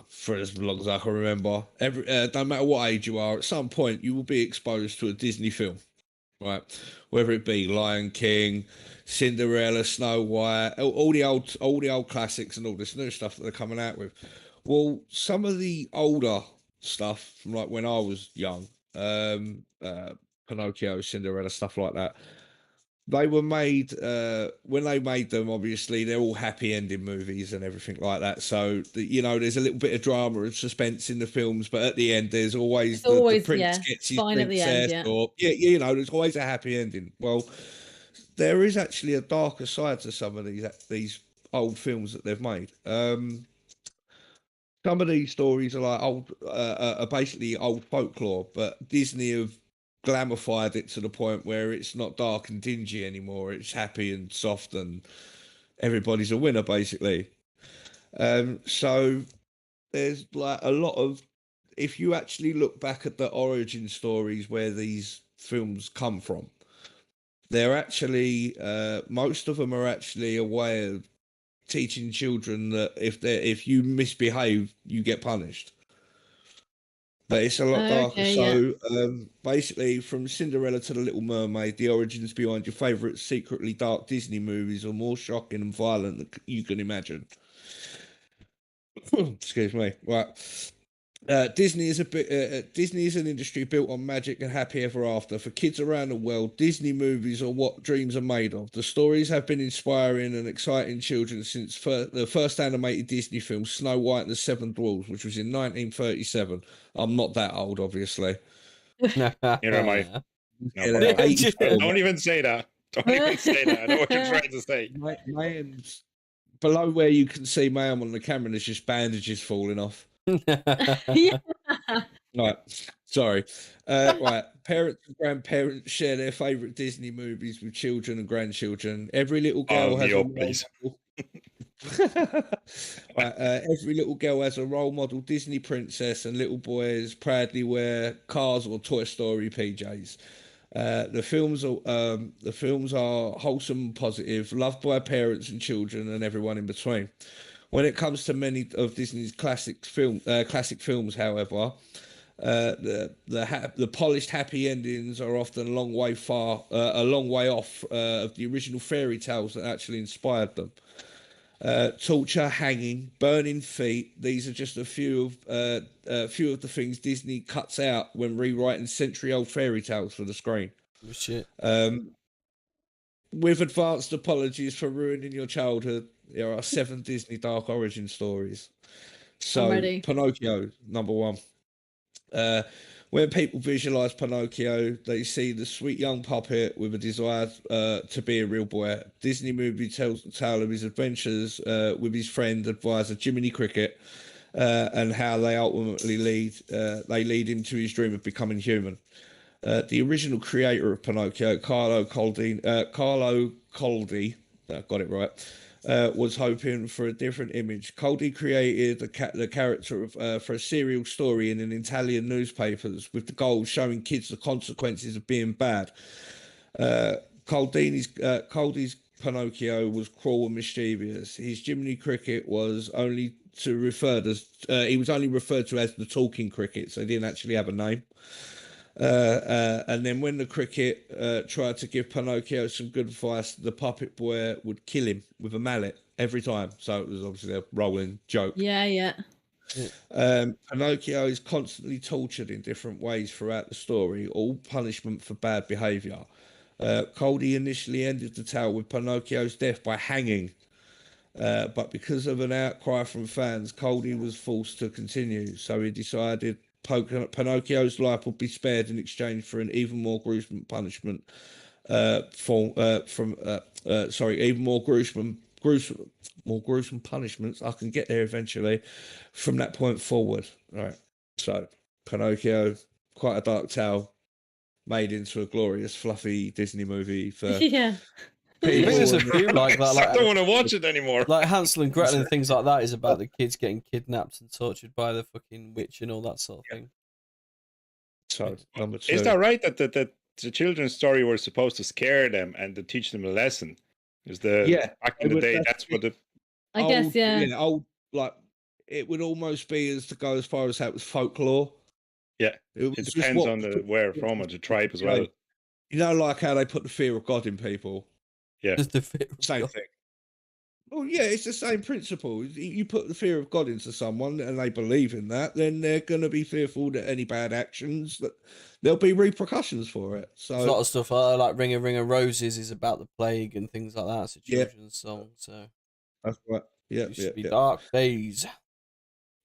for as long as I can remember, no matter what age you are, at some point you will be exposed to a Disney film, right? Whether it be Lion King, Cinderella, Snow White, all the old classics, and all this new stuff that they're coming out with. Well, some of the older stuff from like when I was young, Pinocchio, Cinderella, stuff like that. They were made when they made them. Obviously, they're all happy ending movies and everything like that. So there's a little bit of drama and suspense in the films, but at the end, there's always the prince gets his princess, there's always a happy ending. Well, there is actually a darker side to some of these old films that they've made. Some of these stories are like are basically old folklore, but Disney have glamified it to the point where it's not dark and dingy anymore. It's happy and soft, and everybody's a winner, basically. So there's like a lot of, if you actually look back at the origin stories where these films come from, they're actually most of them are actually a way of teaching children that if you misbehave, you get punished. But it's a lot darker. So basically, from Cinderella to The Little Mermaid, the origins behind your favourite secretly dark Disney movies are more shocking and violent than you can imagine. Excuse me. Right. Disney is an industry built on magic and happy ever after. For kids around the world, Disney movies are what dreams are made of. The stories have been inspiring and exciting children since the first animated Disney film, Snow White and the Seven Dwarfs, which was in 1937. I'm not that old, obviously. Neither am I. No, don't even say that. Don't even say that. I know what you're trying to say. Mayhem's below where you can see Mayhem on the camera, there's just bandages falling off. Right, sorry. Right, parents and grandparents share their favourite Disney movies with children and grandchildren. Every little girl has a role model. Every little girl has a role model Disney princess, and little boys proudly wear Cars or Toy Story PJs. The films are wholesome and positive, loved by parents and children and everyone in between. When it comes to many of Disney's classic films, however, the polished happy endings are often a long way off of the original fairy tales that actually inspired them. Torture, hanging, burning feet. These are just a few of the things Disney cuts out when rewriting century-old fairy tales for the screen. Oh, shit. With advanced apologies for ruining your childhood, there are 7 Disney dark origin stories. So, Pinocchio, number 1. When people visualize Pinocchio, they see the sweet young puppet with a desire to be a real boy. Disney movie tells the tale of his adventures with his friend advisor Jiminy Cricket, and how they ultimately lead him to his dream of becoming human. The original creator of Pinocchio, Carlo Coldi, got it right, was hoping for a different image. Coldi created the character for a serial story in an Italian newspapers with the goal of showing kids the consequences of being bad. Coldi's Pinocchio was cruel and mischievous. His Jiminy Cricket was only referred to as the talking cricket, so he didn't actually have a name. And then when the cricket tried to give Pinocchio some good advice, the puppet boy would kill him with a mallet every time. So it was obviously a rolling joke. Yeah. Pinocchio is constantly tortured in different ways throughout the story, all punishment for bad behaviour. Coldi initially ended the tale with Pinocchio's death by hanging. But because of an outcry from fans, Coldi was forced to continue. So he decided Pinocchio's life would be spared in exchange for an even more gruesome punishment. Even more gruesome punishments. I can get there eventually. From that point forward, right. So Pinocchio, quite a dark tale, made into a glorious, fluffy Disney movie for Yeah. I think there's a few like that. Like, I don't want to watch it anymore. Like Hansel and Gretel and things like that is about the kids getting kidnapped and tortured by the fucking witch and all that sort of thing. So number 2. Is that right that the children's story was supposed to scare them and to teach them a lesson? Back in the day, that's what I guess, yeah. Like it would almost be to go as far as how it was folklore. Yeah, it depends on where from or the tribe as well. You know, like how they put the fear of God in people. Yeah, same thing. Well, yeah, it's the same principle. You put the fear of God into someone and they believe in that, then they're going to be fearful that any bad actions, that there'll be repercussions for it. So there's a lot of stuff like Ring of Roses is about the plague and things like that. It's a children's song, so that's right. Yeah, it used to be dark days.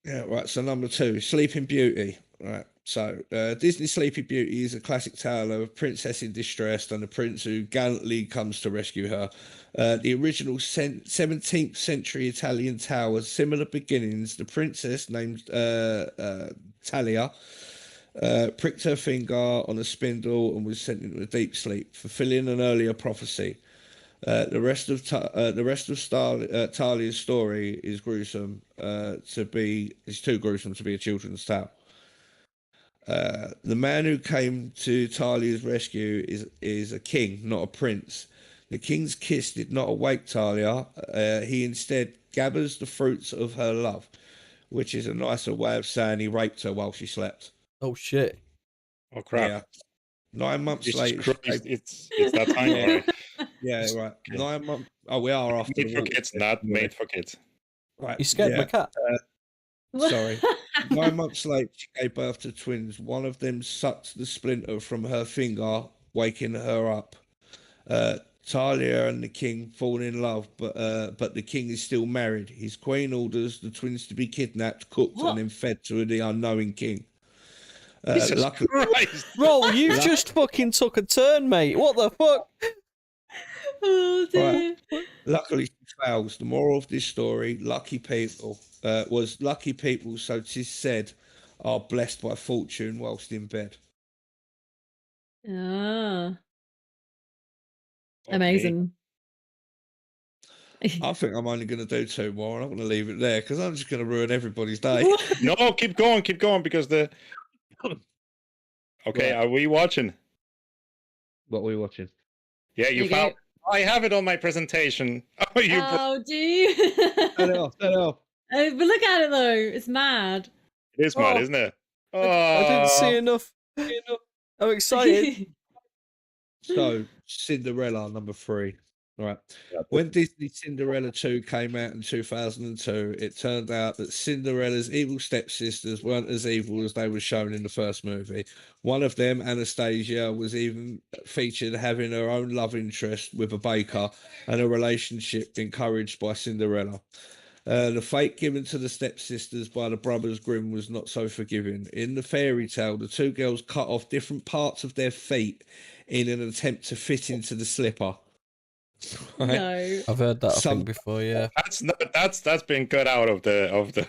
Yeah, right. So number 2, Sleeping Beauty. Right. So Disney Sleeping Beauty is a classic tale of a princess in distress and a prince who gallantly comes to rescue her. The original 17th century Italian tale has similar beginnings. The princess, named Talia, pricked her finger on a spindle and was sent into a deep sleep, fulfilling an earlier prophecy. The rest of Talia's story is gruesome. It's too gruesome to be a children's tale. The man who came to Talia's rescue is a king, not a prince. The king's kiss did not awake Talia. He instead gathers the fruits of her love, which is a nicer way of saying he raped her while she slept. Oh shit! Oh crap! Yeah. 9 months later, it's that time, right? Yeah, right. 9 months. Oh, we are after made for kids, not made for kids. Right. You scared my cat. Sorry. 9 months later, she gave birth to twins. One of them sucked the splinter from her finger, waking her up. Talia and the king fall in love, but the king is still married. His queen orders the twins to be kidnapped, cooked, and then fed to the unknowing king. Luckily, Roll, you just fucking took a turn, mate. What the fuck? Oh dear. Right. Luckily, she fails. The moral of this story: lucky people, so 'tis said, are blessed by fortune whilst in bed. Ah. Amazing. I think I'm only going to do 2 more. I'm not going to leave it there because I'm just going to ruin everybody's day. No, keep going, because the. Okay, Are we watching? What are we watching? Yeah, you found. I have it on my presentation. Oh, do you? Turn it off. But look at it though. It's mad. It is mad, isn't it? I didn't see enough. I'm excited. So, Cinderella, number 3. Right. When Disney Cinderella 2 came out in 2002, it turned out that Cinderella's evil stepsisters weren't as evil as they were shown in the first movie. One of them, Anastasia, was even featured having her own love interest with a baker and a relationship encouraged by Cinderella. The fate given to the stepsisters by the brothers Grimm was not so forgiving. In the fairy tale, the two girls cut off different parts of their feet in an attempt to fit into the slipper. Right? No. I've heard that, I think, before, yeah. That's been cut out of the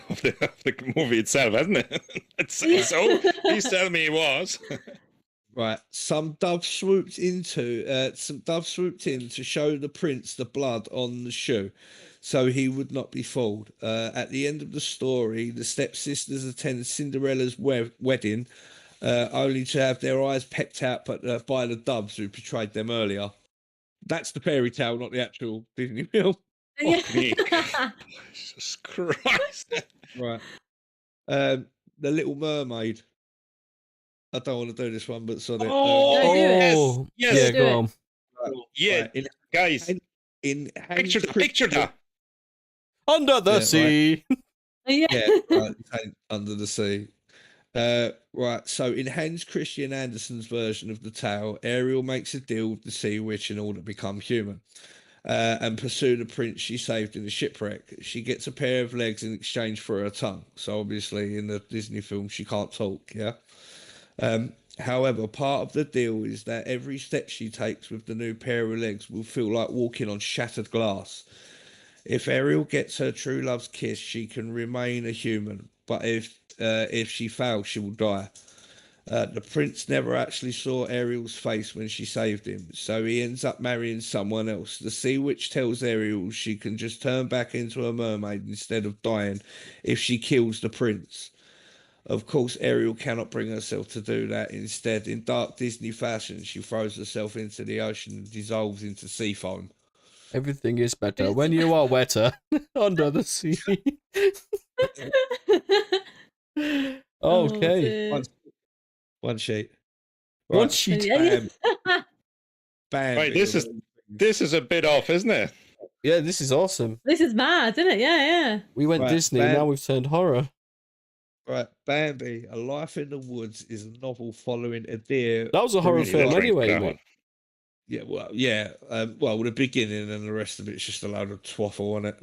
movie itself, hasn't it? So please tell me it was. Right. Some doves swooped in to show the prince the blood on the shoe, so he would not be fooled. At the end of the story, the stepsisters attend Cinderella's wedding, only to have their eyes pecked out by the doves who portrayed them earlier. That's the fairy tale, not the actual Disney film. Jesus Christ. Right. The Little Mermaid. I don't want to do this one, but sorry. Oh, yes. Yeah, go on. Right. Yeah, Right. guys. Picture that. Under the sea. Yeah. Under the sea. Right, so in Hans Christian Andersen's version of the tale, Ariel makes a deal with the sea witch in order to become human and pursue the prince she saved in the shipwreck. She gets a pair of legs in exchange for her tongue. So obviously in the Disney film, she can't talk, yeah? However, part of the deal is that every step she takes with the new pair of legs will feel like walking on shattered glass. If Ariel gets her true love's kiss, she can remain a human, but if she fails, she will die. The prince never actually saw Ariel's face when she saved him, so he ends up marrying someone else. The sea witch tells Ariel she can just turn back into a mermaid instead of dying if she kills the prince. Of course, Ariel cannot bring herself to do that. Instead, in dark Disney fashion, she throws herself into the ocean and dissolves into sea foam. Everything is better when you are wetter under the sea. Okay. One sheet. Right. One sheet. sheet. Bam. Right, this is a bit off, isn't it? Yeah, this is awesome. This is mad, isn't it? Yeah. We went Disney, now we've turned horror. Right, Bambi, A Life in the Woods is a novel following a deer. That was a horror film anyway, mate. Yeah, well, the beginning and the rest of it's just a load of twaffle on it.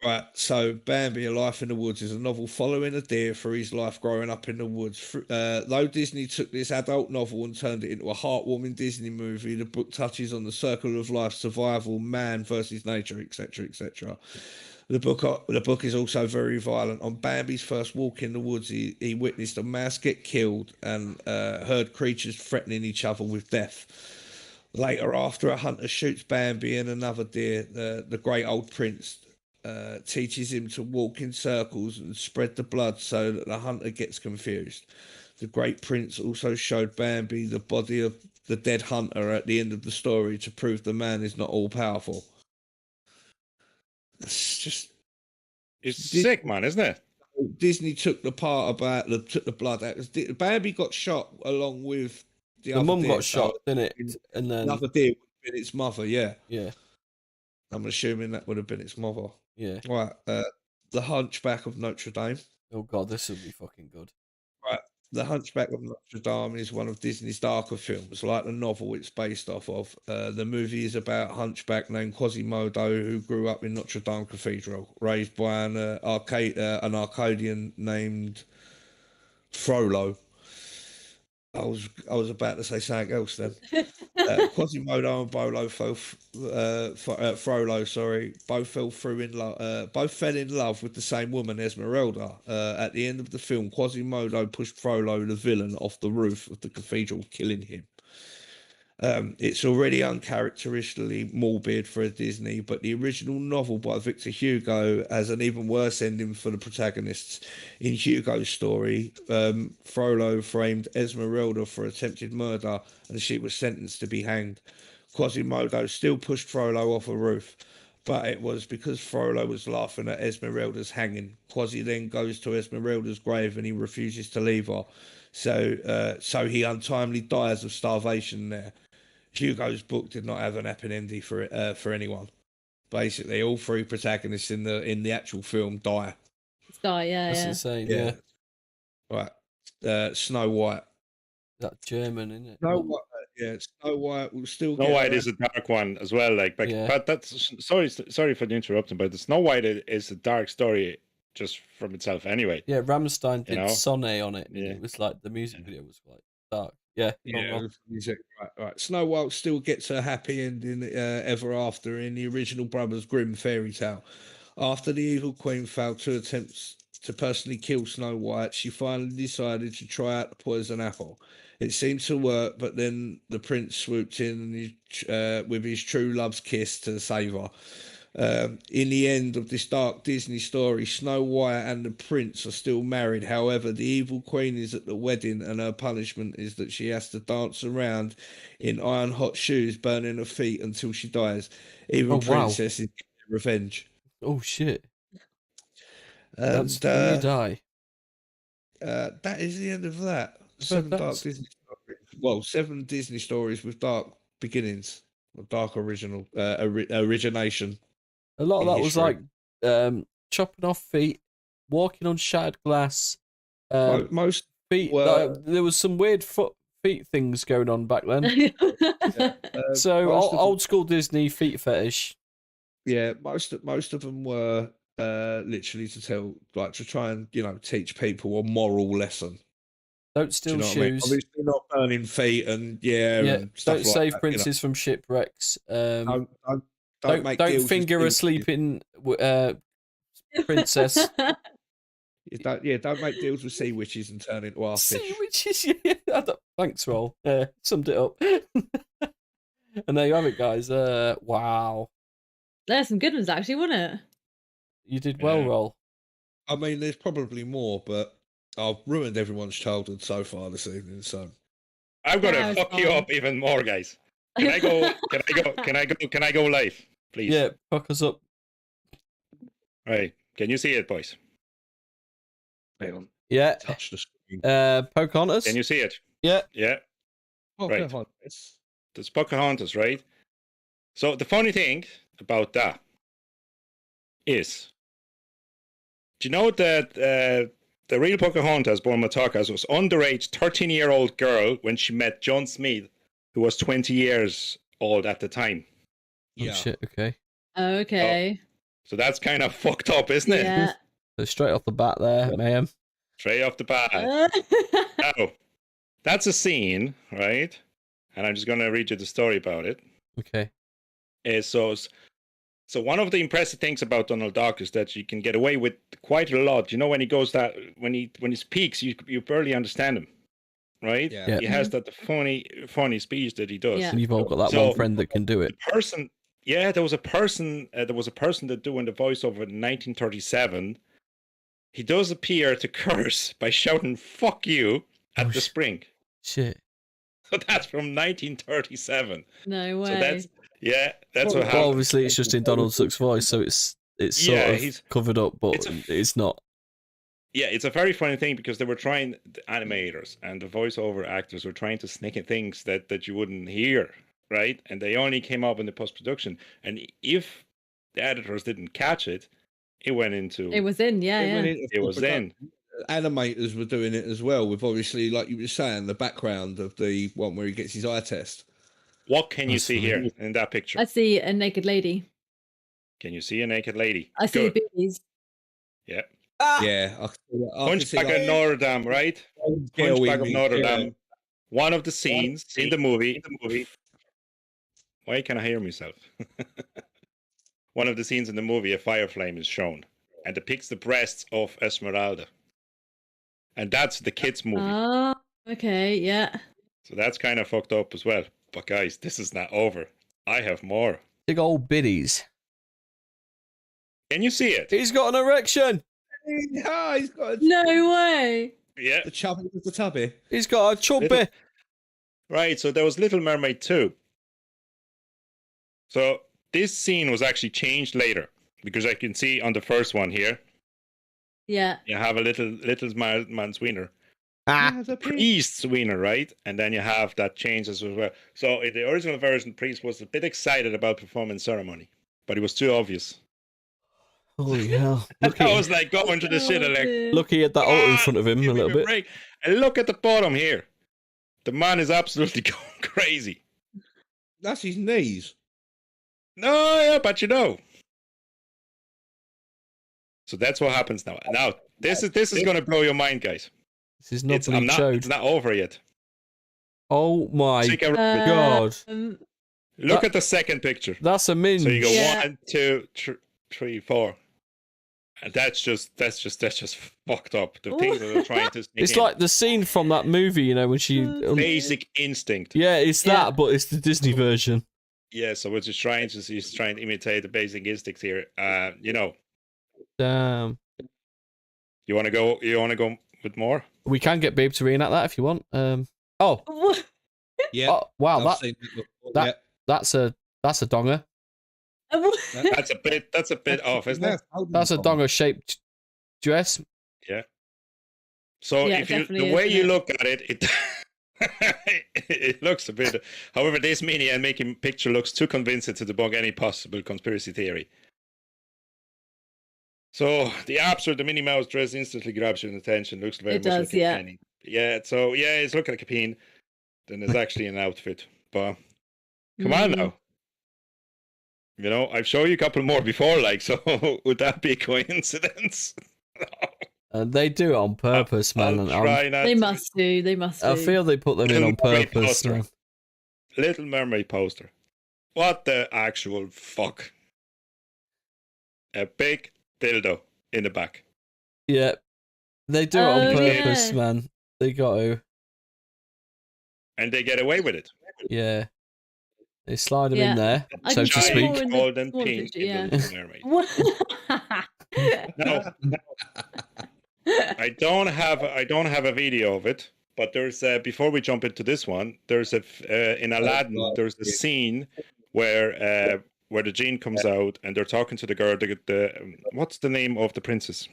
Right, so Bambi, A Life in the Woods is a novel following a deer for his life growing up in the woods. Though Disney took this adult novel and turned it into a heartwarming Disney movie, the book touches on the circle of life, survival, man versus nature, etc., etc. The book is also very violent. On Bambi's first walk in the woods, he witnessed a mouse get killed and heard creatures threatening each other with death. Later, after a hunter shoots Bambi and another deer, the great old prince teaches him to walk in circles and spread the blood so that the hunter gets confused. The great prince also showed Bambi the body of the dead hunter at the end of the story to prove the man is not all powerful. It's sick, man, isn't it? Disney took the part about took the blood out. Bambi got shot along with the other mum deer, got shot, didn't it? And then another deer would have been its mother. Yeah. I'm assuming that would have been its mother. Yeah. Right. The Hunchback of Notre Dame. Oh god, this would be fucking good. Right. The Hunchback of Notre Dame is one of Disney's darker films, like the novel it's based off of. The movie is about a hunchback named Quasimodo who grew up in Notre Dame Cathedral, raised by an Arcadian named Frollo. I was about to say something else then. Quasimodo and Frollo, both fell in love with the same woman, Esmeralda. At the end of the film, Quasimodo pushed Frollo, the villain, off the roof of the cathedral, killing him. It's already uncharacteristically morbid for a Disney, but the original novel by Victor Hugo has an even worse ending for the protagonists. In Hugo's story, Frollo framed Esmeralda for attempted murder and she was sentenced to be hanged. Quasimodo still pushed Frollo off a roof, but it was because Frollo was laughing at Esmeralda's hanging. Quasi then goes to Esmeralda's grave and he refuses to leave her, so he untimely dies of starvation there. Hugo's book did not have an happy ending for anyone. Basically, all three protagonists in the actual film die. That's insane. Yeah. Right. Snow White. That German, isn't it? Snow White. Yeah, Snow White will still Snow get White her is a dark one as well. Like, Yeah. but that's sorry for the interruption, but the Snow White is a dark story just from itself anyway. Yeah, Rammstein did know? Sonne on it, and Yeah. it was like the music video was like dark. Yeah, go on, Yeah, Rob. with music. Right. Snow White still gets her happy ending ever after in the original Brothers Grimm fairy tale. After the evil queen failed two attempts to personally kill Snow White, she finally decided to try out the poison apple. It seemed to work, but then the prince swooped in with his true love's kiss to save her. In the end of this dark Disney story, Snow White and the prince are still married. However, the evil queen is at the wedding, and her punishment is that she has to dance around in iron hot shoes, burning her feet until she dies. Even princess is getting revenge. Oh shit! And That's when you die. that is the end of that. Seven Disney stories with dark beginnings, dark origination. A lot of that was history. like chopping off feet, walking on shattered glass. Most feet. were- There was some weird feet things going on back then. So most of old school Disney feet fetish. Yeah, most of them were literally to try and teach people a moral lesson. Don't Do steal you know what I mean? shoes. Obviously, not burning feet and and stuff don't like save that, princes from shipwrecks. Don't make Don't deals with finger a sea sleeping princess. witches. Don't make deals with sea witches and turn into our Sea fish. witches, yeah. Thanks, Roll. Summed it up. And there you have it, guys. Wow. There's some good ones, actually, wasn't it? You did well, Yeah. Roll. I mean, there's probably more, but I've ruined everyone's childhood so far this evening. So I'm gonna That was fuck you fun. up even more, guys. Can I go? Can I go live, please? Yeah, fuck us up. Right. Can you see it, boys? hang on, Yeah. touch the screen. Pocahontas. Can you see it? Yeah. Yeah. Oh, right. come on. It's That's Pocahontas, right? So the funny thing about that is, do you know that the real Pocahontas, born Matakas, was underage 13-year-old girl when she met John Smith, who was 20 years old at the time. Oh, shit, okay. Okay. So that's kind of fucked up, isn't it? Yeah. So straight off the bat there, mayhem. Straight off the bat. Now, that's a scene, right? And I'm just going to read you the story about it. Okay. So one of the impressive things about Donald Duck is that you can get away with quite a lot. You know, when he goes when he speaks, you barely understand him, right? Yeah. He has that funny speech that he does. Yeah. And you've all got that So- one friend that can do it. The person, there was a person that doing the voiceover in 1937. He does appear to curse by shouting "fuck you" at Oh, the spring. Shit. So that's from 1937. No way. So that's what Well, happened. obviously it's just in Donald Duck's voice, so it's sort of he's- covered up, but it's not. Yeah, it's a very funny thing because the animators and the voiceover actors were trying to sneak in things that you wouldn't hear, right? And they only came up in the post-production. And if the editors didn't catch it, it went into... It was in, yeah. It was in. Animators were doing it as well, with obviously, like you were saying, the background of the one where he gets his eye test. What can you That's see here in that picture? I see a naked lady. Can you see a naked lady? I see Good. boobies. Yeah. Yeah, I can see Hunchback of Notre Dame, right? girl Hunchback of in Notre me, Dame. One of the scenes in the movie. Why can I hear myself? One of the scenes in the movie, a fire flame is shown and depicts the breasts of Esmeralda. And that's the kids' movie. Oh, okay, yeah. So that's kind of fucked up as well. But guys, this is not over. I have more. Big old biddies. Can you see it? He's got an erection. Yeah, he's got No way. Yeah. the chubby with the tubby. He's got a chubby. Little- Right, so there was Little Mermaid 2. So this scene was actually changed later because I can see on the first one here, Yeah. you have a little man's wiener. Ah, Priest's wiener, right? And then you have that change as well. So in the original version, Priest was a bit excited about performing ceremony, but it was too obvious. holy hell. I was like going to the shit and like, dear. Look, he had that altar in front of him give a me little bit. break. And look at the bottom here. The man is absolutely going crazy. That's his knees. No, yeah, but you know. So that's what happens now. Now, this is going to blow your mind, guys. This is not being showed. It's not over yet. Oh my god! Look at the second picture. That's a minge. So you go 1, 2, 3, 4, and that's just fucked up. The things that they're trying to. It's like the scene from that movie, you know, when she Basic Instinct. Yeah, it's that, but it's the Disney version. Yeah, so what he's trying to imitate the Basic Instinct here. You know. Damn. You want to go with more? We can get Babe to reenact that if you want. Oh. Yeah. Oh, wow. That's a donger. That's a bit off, isn't it? That's a donger shaped dress. Yeah. So if the way you look at it, it looks a bit. However, this mini and making picture looks too convincing to debunk any possible conspiracy theory. So the Minnie Mouse dress instantly grabs your attention. Looks very much like a penny. Yeah. So yeah, it's looking like a pin. Then there's actually an outfit. But come on now. You know, I've shown you a couple more before. Like, so would that be a coincidence? They do it on purpose, man. They must do. I feel they put them in on purpose. Little Mermaid poster. What the actual fuck? A big dildo in the back. Yeah. They do it on purpose, man. They got to. And they get away with it. Yeah. They slide them in there, so to speak. Golden pink in the Little Mermaid. No. I don't have a video of it, but there's before we jump into this one, there's in Aladdin, there's a scene where the genie comes out and they're talking to the girl. The what's the name of the princess?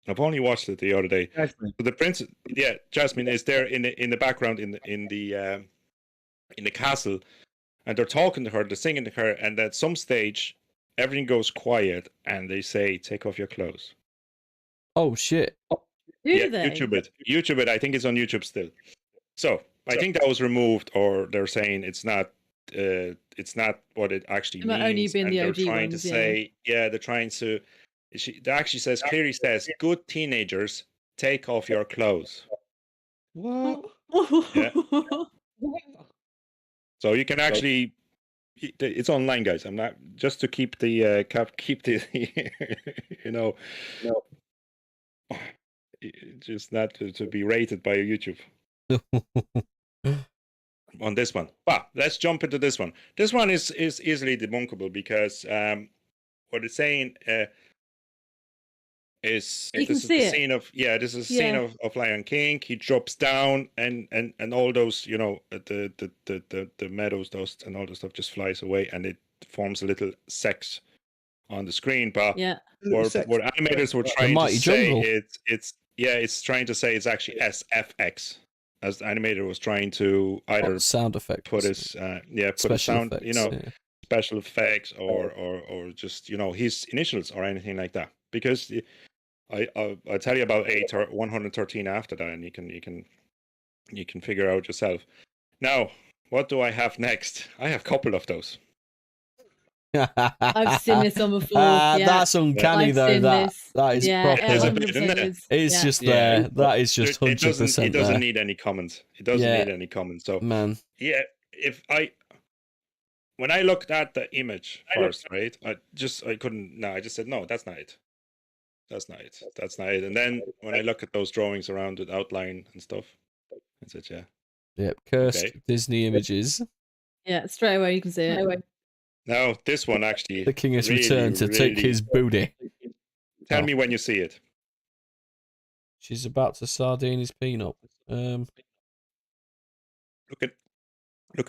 I've only watched it the other day. Jasmine. So the princess, Jasmine is there in the background in the castle, and they're talking to her, they're singing to her, and at some stage everything goes quiet, and they say, "Take off your clothes." Oh shit! Do they? YouTube it. I think it's on YouTube still. So I think that was removed, or they're saying it's not what it actually means. It might only been the they're OG trying ones, to say, they're trying to. It actually clearly says, "Good teenagers, take off your clothes." What? Yeah. So you can actually. It's online, guys. I'm not just to keep the you know. No. Just not to be rated by YouTube on this one. But let's jump into this one. This one is easily debunkable because what it's saying is you this is the scene of this is a scene of Lion King. He drops down and all those, you know, the meadows dust and all the stuff just flies away, and it forms a little sex on the screen. But what animators were trying to say, it's trying to say it's actually SFX, as the animator was trying to either sound effects, put his put a sound, effects, you know, special effects or just, you know, his initials or anything like that. Because I'll tell you about 113 after that, and you can figure out yourself. Now, what do I have next? I have a couple of those. I've seen this on before. That's uncanny though. That is proper. It's just there. That is just 100%. It doesn't need any comments. It doesn't need any comments. So man, when I looked at the image first, right? I couldn't. No, I just said no. That's not it. That's not it. That's not it. And then when I look at those drawings around the outline and stuff, I said, yeah. Yep. Cursed Disney images. Yeah, straight away you can see it. Now, this one actually... The king has returned to take his booty. Tell me when you see it. She's about to sardine his peanut. Look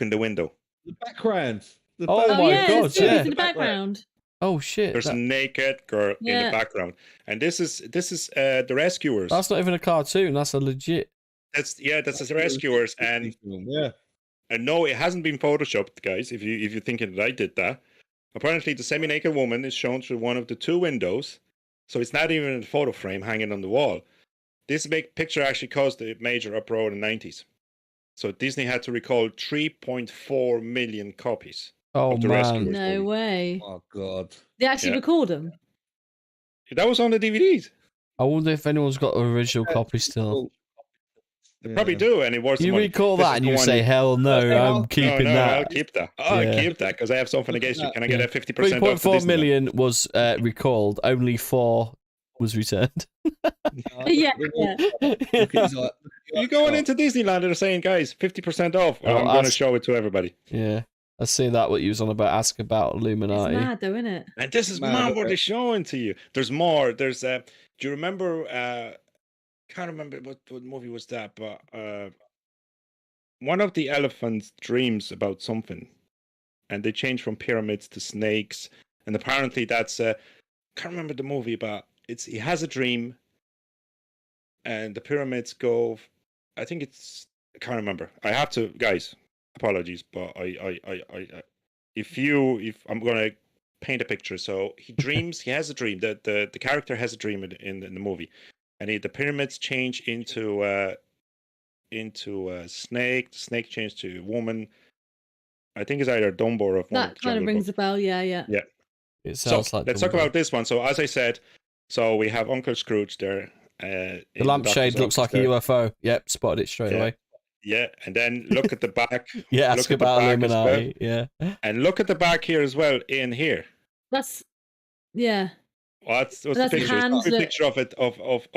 in the window. The background. My god, yeah. In the background. Oh shit. There's a naked girl in the background. And this is the rescuers. That's not even a cartoon, that's a legit. That's the rescuers, and and no, it hasn't been photoshopped, guys. If you're thinking that I did that, apparently the semi-naked woman is shown through one of the two windows, so it's not even in a photo frame hanging on the wall. This big picture actually caused a major uproar in the 90s. So Disney had to recall 3.4 million copies Oh of the man, Rescuers No movie. way. Oh God. They actually Yeah. record them. That was on the DVDs. I wonder if anyone's got an original copy still. They probably do, and it was the You money. recall This that is and the you one say, you- "Hell no, I'm No, keeping no, I'll that." keep that. I'll Yeah. keep that because I have something against you. Can I get a 50% off? 3.4 the Disney million was recalled. Only 4 was returned. Yeah. You going into Disneyland and they're saying, guys, 50% off. Well, Oh, I'm going to ask- show it to everybody. Yeah, I see that. What you was on about? Ask about It's Illuminati. mad though, isn't it? And this is mad what they're showing to you. There's more. There's do you remember can't remember what movie was that, but one of the elephants dreams about something, and they change from pyramids to snakes, and apparently that's can't remember the movie, but he has a dream, and the pyramids go. I think it's I can't remember. I have to, guys. Apologies, but if I'm gonna paint a picture, so he dreams. He has a dream. The character has a dream in the movie, and the pyramids change into a snake. The snake changed to a woman. I think it's either Dumbo or of one of That the kind of Jungle rings Book. a bell. Yeah, yeah. Yeah. It So sounds like let's talk Dumbo. about this one. So as I said, so we have Uncle Scrooge there. The lampshade looks like a UFO. Yep, spotted it straight away. Yeah, and then look at the back. Yeah, ask Look at the about back as well. Illuminati. Yeah. And look at the back here as well. In here, That's yeah. what's the That's picture? hands It's a that- picture of it of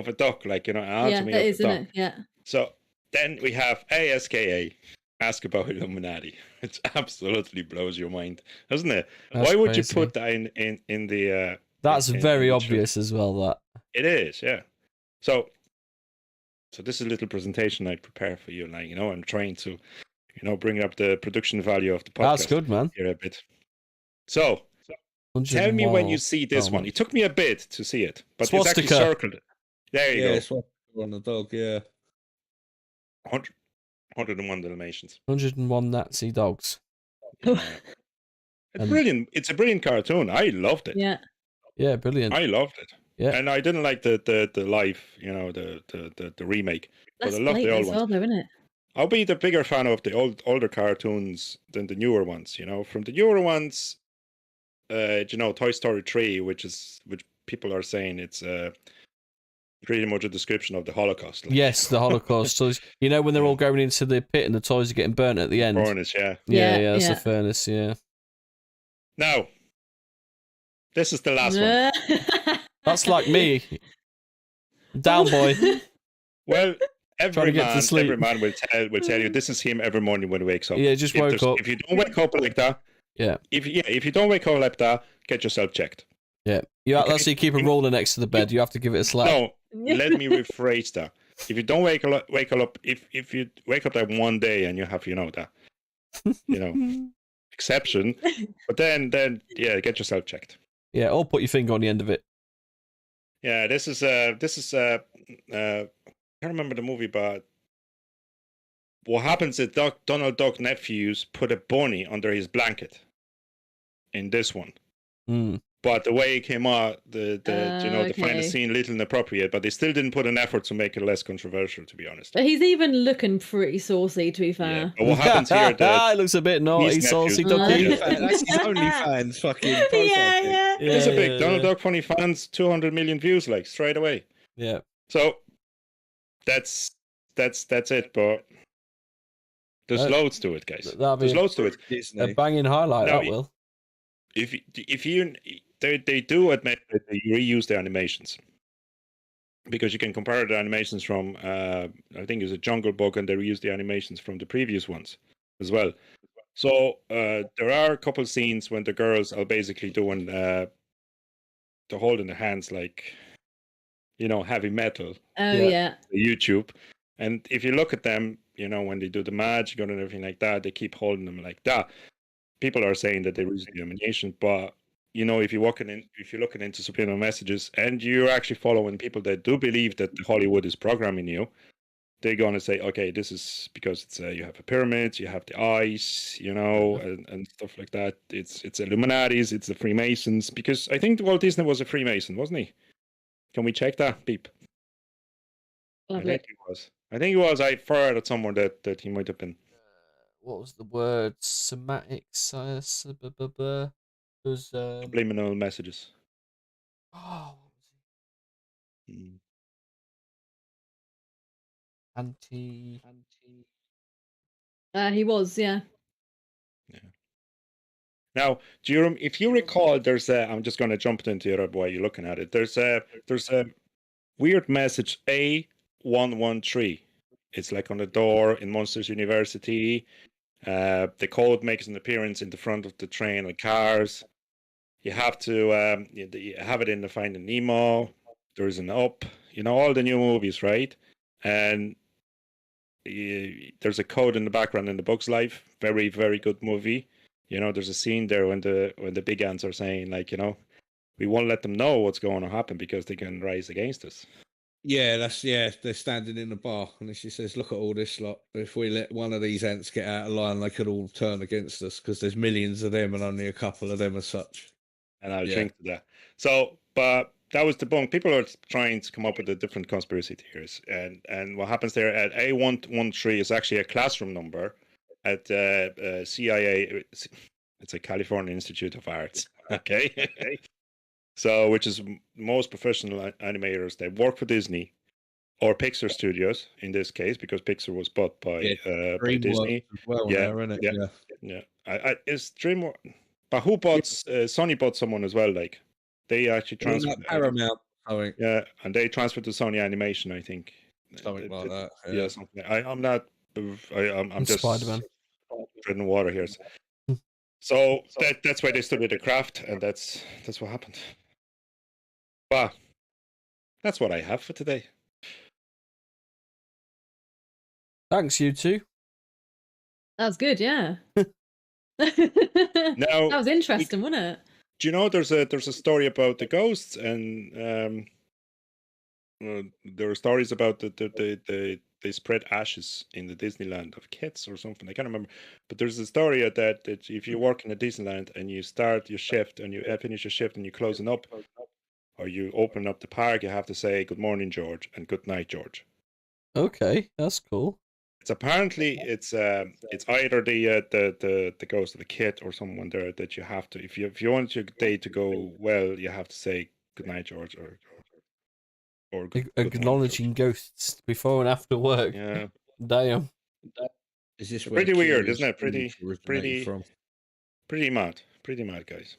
a duck, like Yeah, anatomy that of is, a duck. isn't it? Yeah. So then we have ASKA. Ask about Illuminati. It absolutely blows your mind, doesn't it? That's Why would crazy. you put that in the? That's in very the obvious as well. That. It is, yeah. So this is a little presentation I prepare for you. Like, I'm trying to, bring up the production value of the podcast. That's good, man. Here a bit. So tell me when you see this one. Oh, It took me a bit to see it, but it's actually Swastika. circled. There you Yeah, go. it's on the dog. Yeah. 101 Dalmatians. 101 Nazi dogs. Yeah. It's brilliant. It's a brilliant cartoon. I loved it. Yeah. Yeah, brilliant. I loved it. Yeah. And I didn't like the live, the remake. That's but I love the blatant old as ones. well, though, isn't it? I'll be the bigger fan of the older cartoons than the newer ones. From the newer ones, Toy Story 3, which people are saying it's pretty much a description of the Holocaust. Like, Yes, the Holocaust. So when they're all going into the pit and the toys are getting burnt at the end. Furnace, yeah. Yeah, that's Yeah. the furnace. Yeah. Now, this is the last one. That's like me. Down boy. Well, Trying to get to sleep. every man will tell you this is him every morning when he wakes up. Yeah, just If woke there's- up. If you don't wake up like that, Yeah. If you don't wake up like that, get yourself checked. Yeah. That's so you keep a roller next to the bed. You have to give it a slap. No, let me rephrase that. If you don't wake up, if you wake up that one day and you have, that, exception, but then get yourself checked. Yeah, or put your finger on the end of it. Yeah, this is I can't remember the movie, but what happens is Donald Duck nephews put a bunny under his blanket in this one. Mm. But the way it came out, the final okay. scene a little inappropriate, but they still didn't put an effort to make it less controversial, to be honest. But he's even looking pretty saucy, to be Yeah. fair. But what happens here? It looks a bit naughty, his saucy nephews- ducky. That's his OnlyFans fucking profile Yeah, pic. yeah. Yeah, It's a big yeah, Donald yeah. Duck funny fans, 200 million views, like straight away. Yeah. So that's it. But there's loads to it, guys. That'll be There's loads to it. a Disney. banging highlight, No, that will. If you they do admit that they reuse the animations, because you can compare the animations from I think it's a Jungle Book, and they reuse the animations from the previous ones as well. So there are a couple scenes when the girls are basically doing they're holding their hands like heavy metal. Oh, Yeah. yeah. YouTube, and if you look at them, when they do the magic and everything like that, they keep holding them like that. People are saying that they reuse the animation, but if you're looking into subliminal messages and you're actually following people that do believe that Hollywood is programming you, they're going to say, okay, this is because it's you have the pyramids, you have the eyes, and stuff like that. It's Illuminatis, it's the Freemasons, because I think Walt Disney was a Freemason, wasn't he? Can we check that, Beep? I Lovely. think he was. I think it was. I heard at somewhere that he might have been. What was the word? Somatic science. There's Subliminal messages. oh, what was he? Mm. Anti. He was, yeah. Now, if you recall, there's a. I'm just going to jump into it while you're looking at it. There's a weird message A113. It's like on the door in Monsters University. The code makes an appearance in the front of the train and cars. You have to you have it in the Finding Nemo. There's an Up. All the new movies, right? And there's a code in the background in The Bug's Life. Very, very good movie. There's a scene there when the big ants are saying, like, we won't let them know what's going to happen because they can rise against us. Yeah, they're standing in the bar, and she says, "Look at all this lot. If we let one of these ants get out of line, they could all turn against us because there's millions of them and only a couple of them as such." And I'll drink to that. So, but that was debunked. People are trying to come up with the different conspiracy theories, and what happens there at A113 is actually a classroom number at CIA. It's a California Institute of Arts. Okay. So, which is most professional animators. They work for Disney or Pixar Studios in this case, because Pixar was bought by Disney. Well, yeah, now, isn't it? Yeah. It's DreamWorks, but who bought? Sony bought someone as well. Like they actually transferred Paramount. Yeah, and they transferred to Sony Animation, I think. Something like that. Yeah, something. I'm not. I'm just Spider-Man. treading water here. So that's why they studied the craft, and that's what happened. But that's what I have for today. Thanks, you two. That was good, yeah. Now, that was interesting, wasn't it? Do you know there's a story about the ghosts, and there are stories about they spread ashes in the Disneyland of kids or something. I can't remember, but there's a story that if you work in a Disneyland and you start your shift and you finish your shift and you closing up, or you open up the park, you have to say good morning, George, and good night, George. Okay, that's cool. It's apparently it's either the ghost of the kid or someone there that you have to, if you want your day to go well, you have to say good night, George, or acknowledging ghosts before and after work. Yeah. Damn. Is this pretty weird, isn't it? Pretty mad, guys.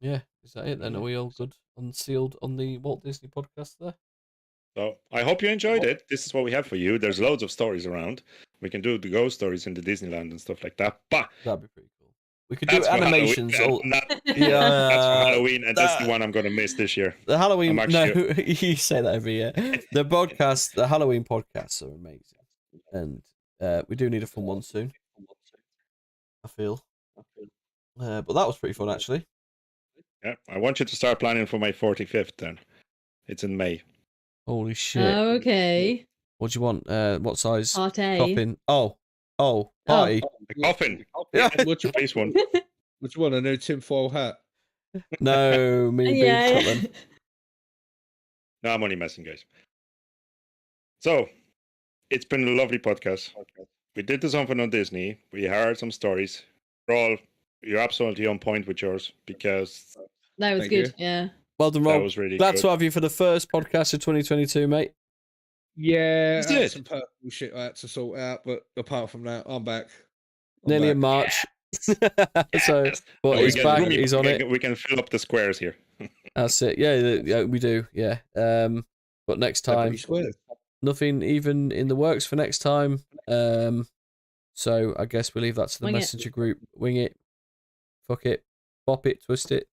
Yeah, is that it then? Are we all good? Unsealed on the Walt Disney podcast there? So I hope you enjoyed it. This is what we have for you. There's loads of stories around. We can do the ghost stories in the Disneyland and stuff like that. But that'd be pretty cool. We could do animations. That's for Halloween, and that's the one I'm going to miss this year. The Halloween. No, you say that every year. The Halloween podcasts are amazing, and we do need a fun one soon. I feel. But that was pretty fun, actually. Yeah, I want you to start planning for my 45th then. It's in May. Holy shit. Okay. What do you want? What size? Part A. Coffin. Oh, party. A coffin. Yeah. Which one? Which one? A new tinfoil hat? No, me and Scotland. No, I'm only messing, guys. So, it's been a lovely podcast. We did this something on Disney. We heard some stories. You're absolutely on point with yours, because that was good. Yeah. Well done, Rob. That was really glad good. to have you for the first podcast of 2022, mate. Yeah, I had some personal shit I had to sort out, but apart from that, I'm back. Nearly in March. Yes. So, but he's back. He's on it. We can fill up the squares here. That's it. Yeah, we do. Yeah. But next time, nothing even in the works for next time. So I guess we'll leave that to the messenger group. Wing it. Fuck it. Bop it. Twist it.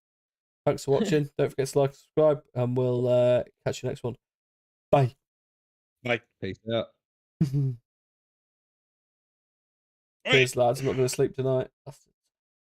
Thanks for watching. Don't forget to like and subscribe, and we'll catch you next one. Bye. Bye. Peace out. Cheers, lads. I'm not going to sleep tonight.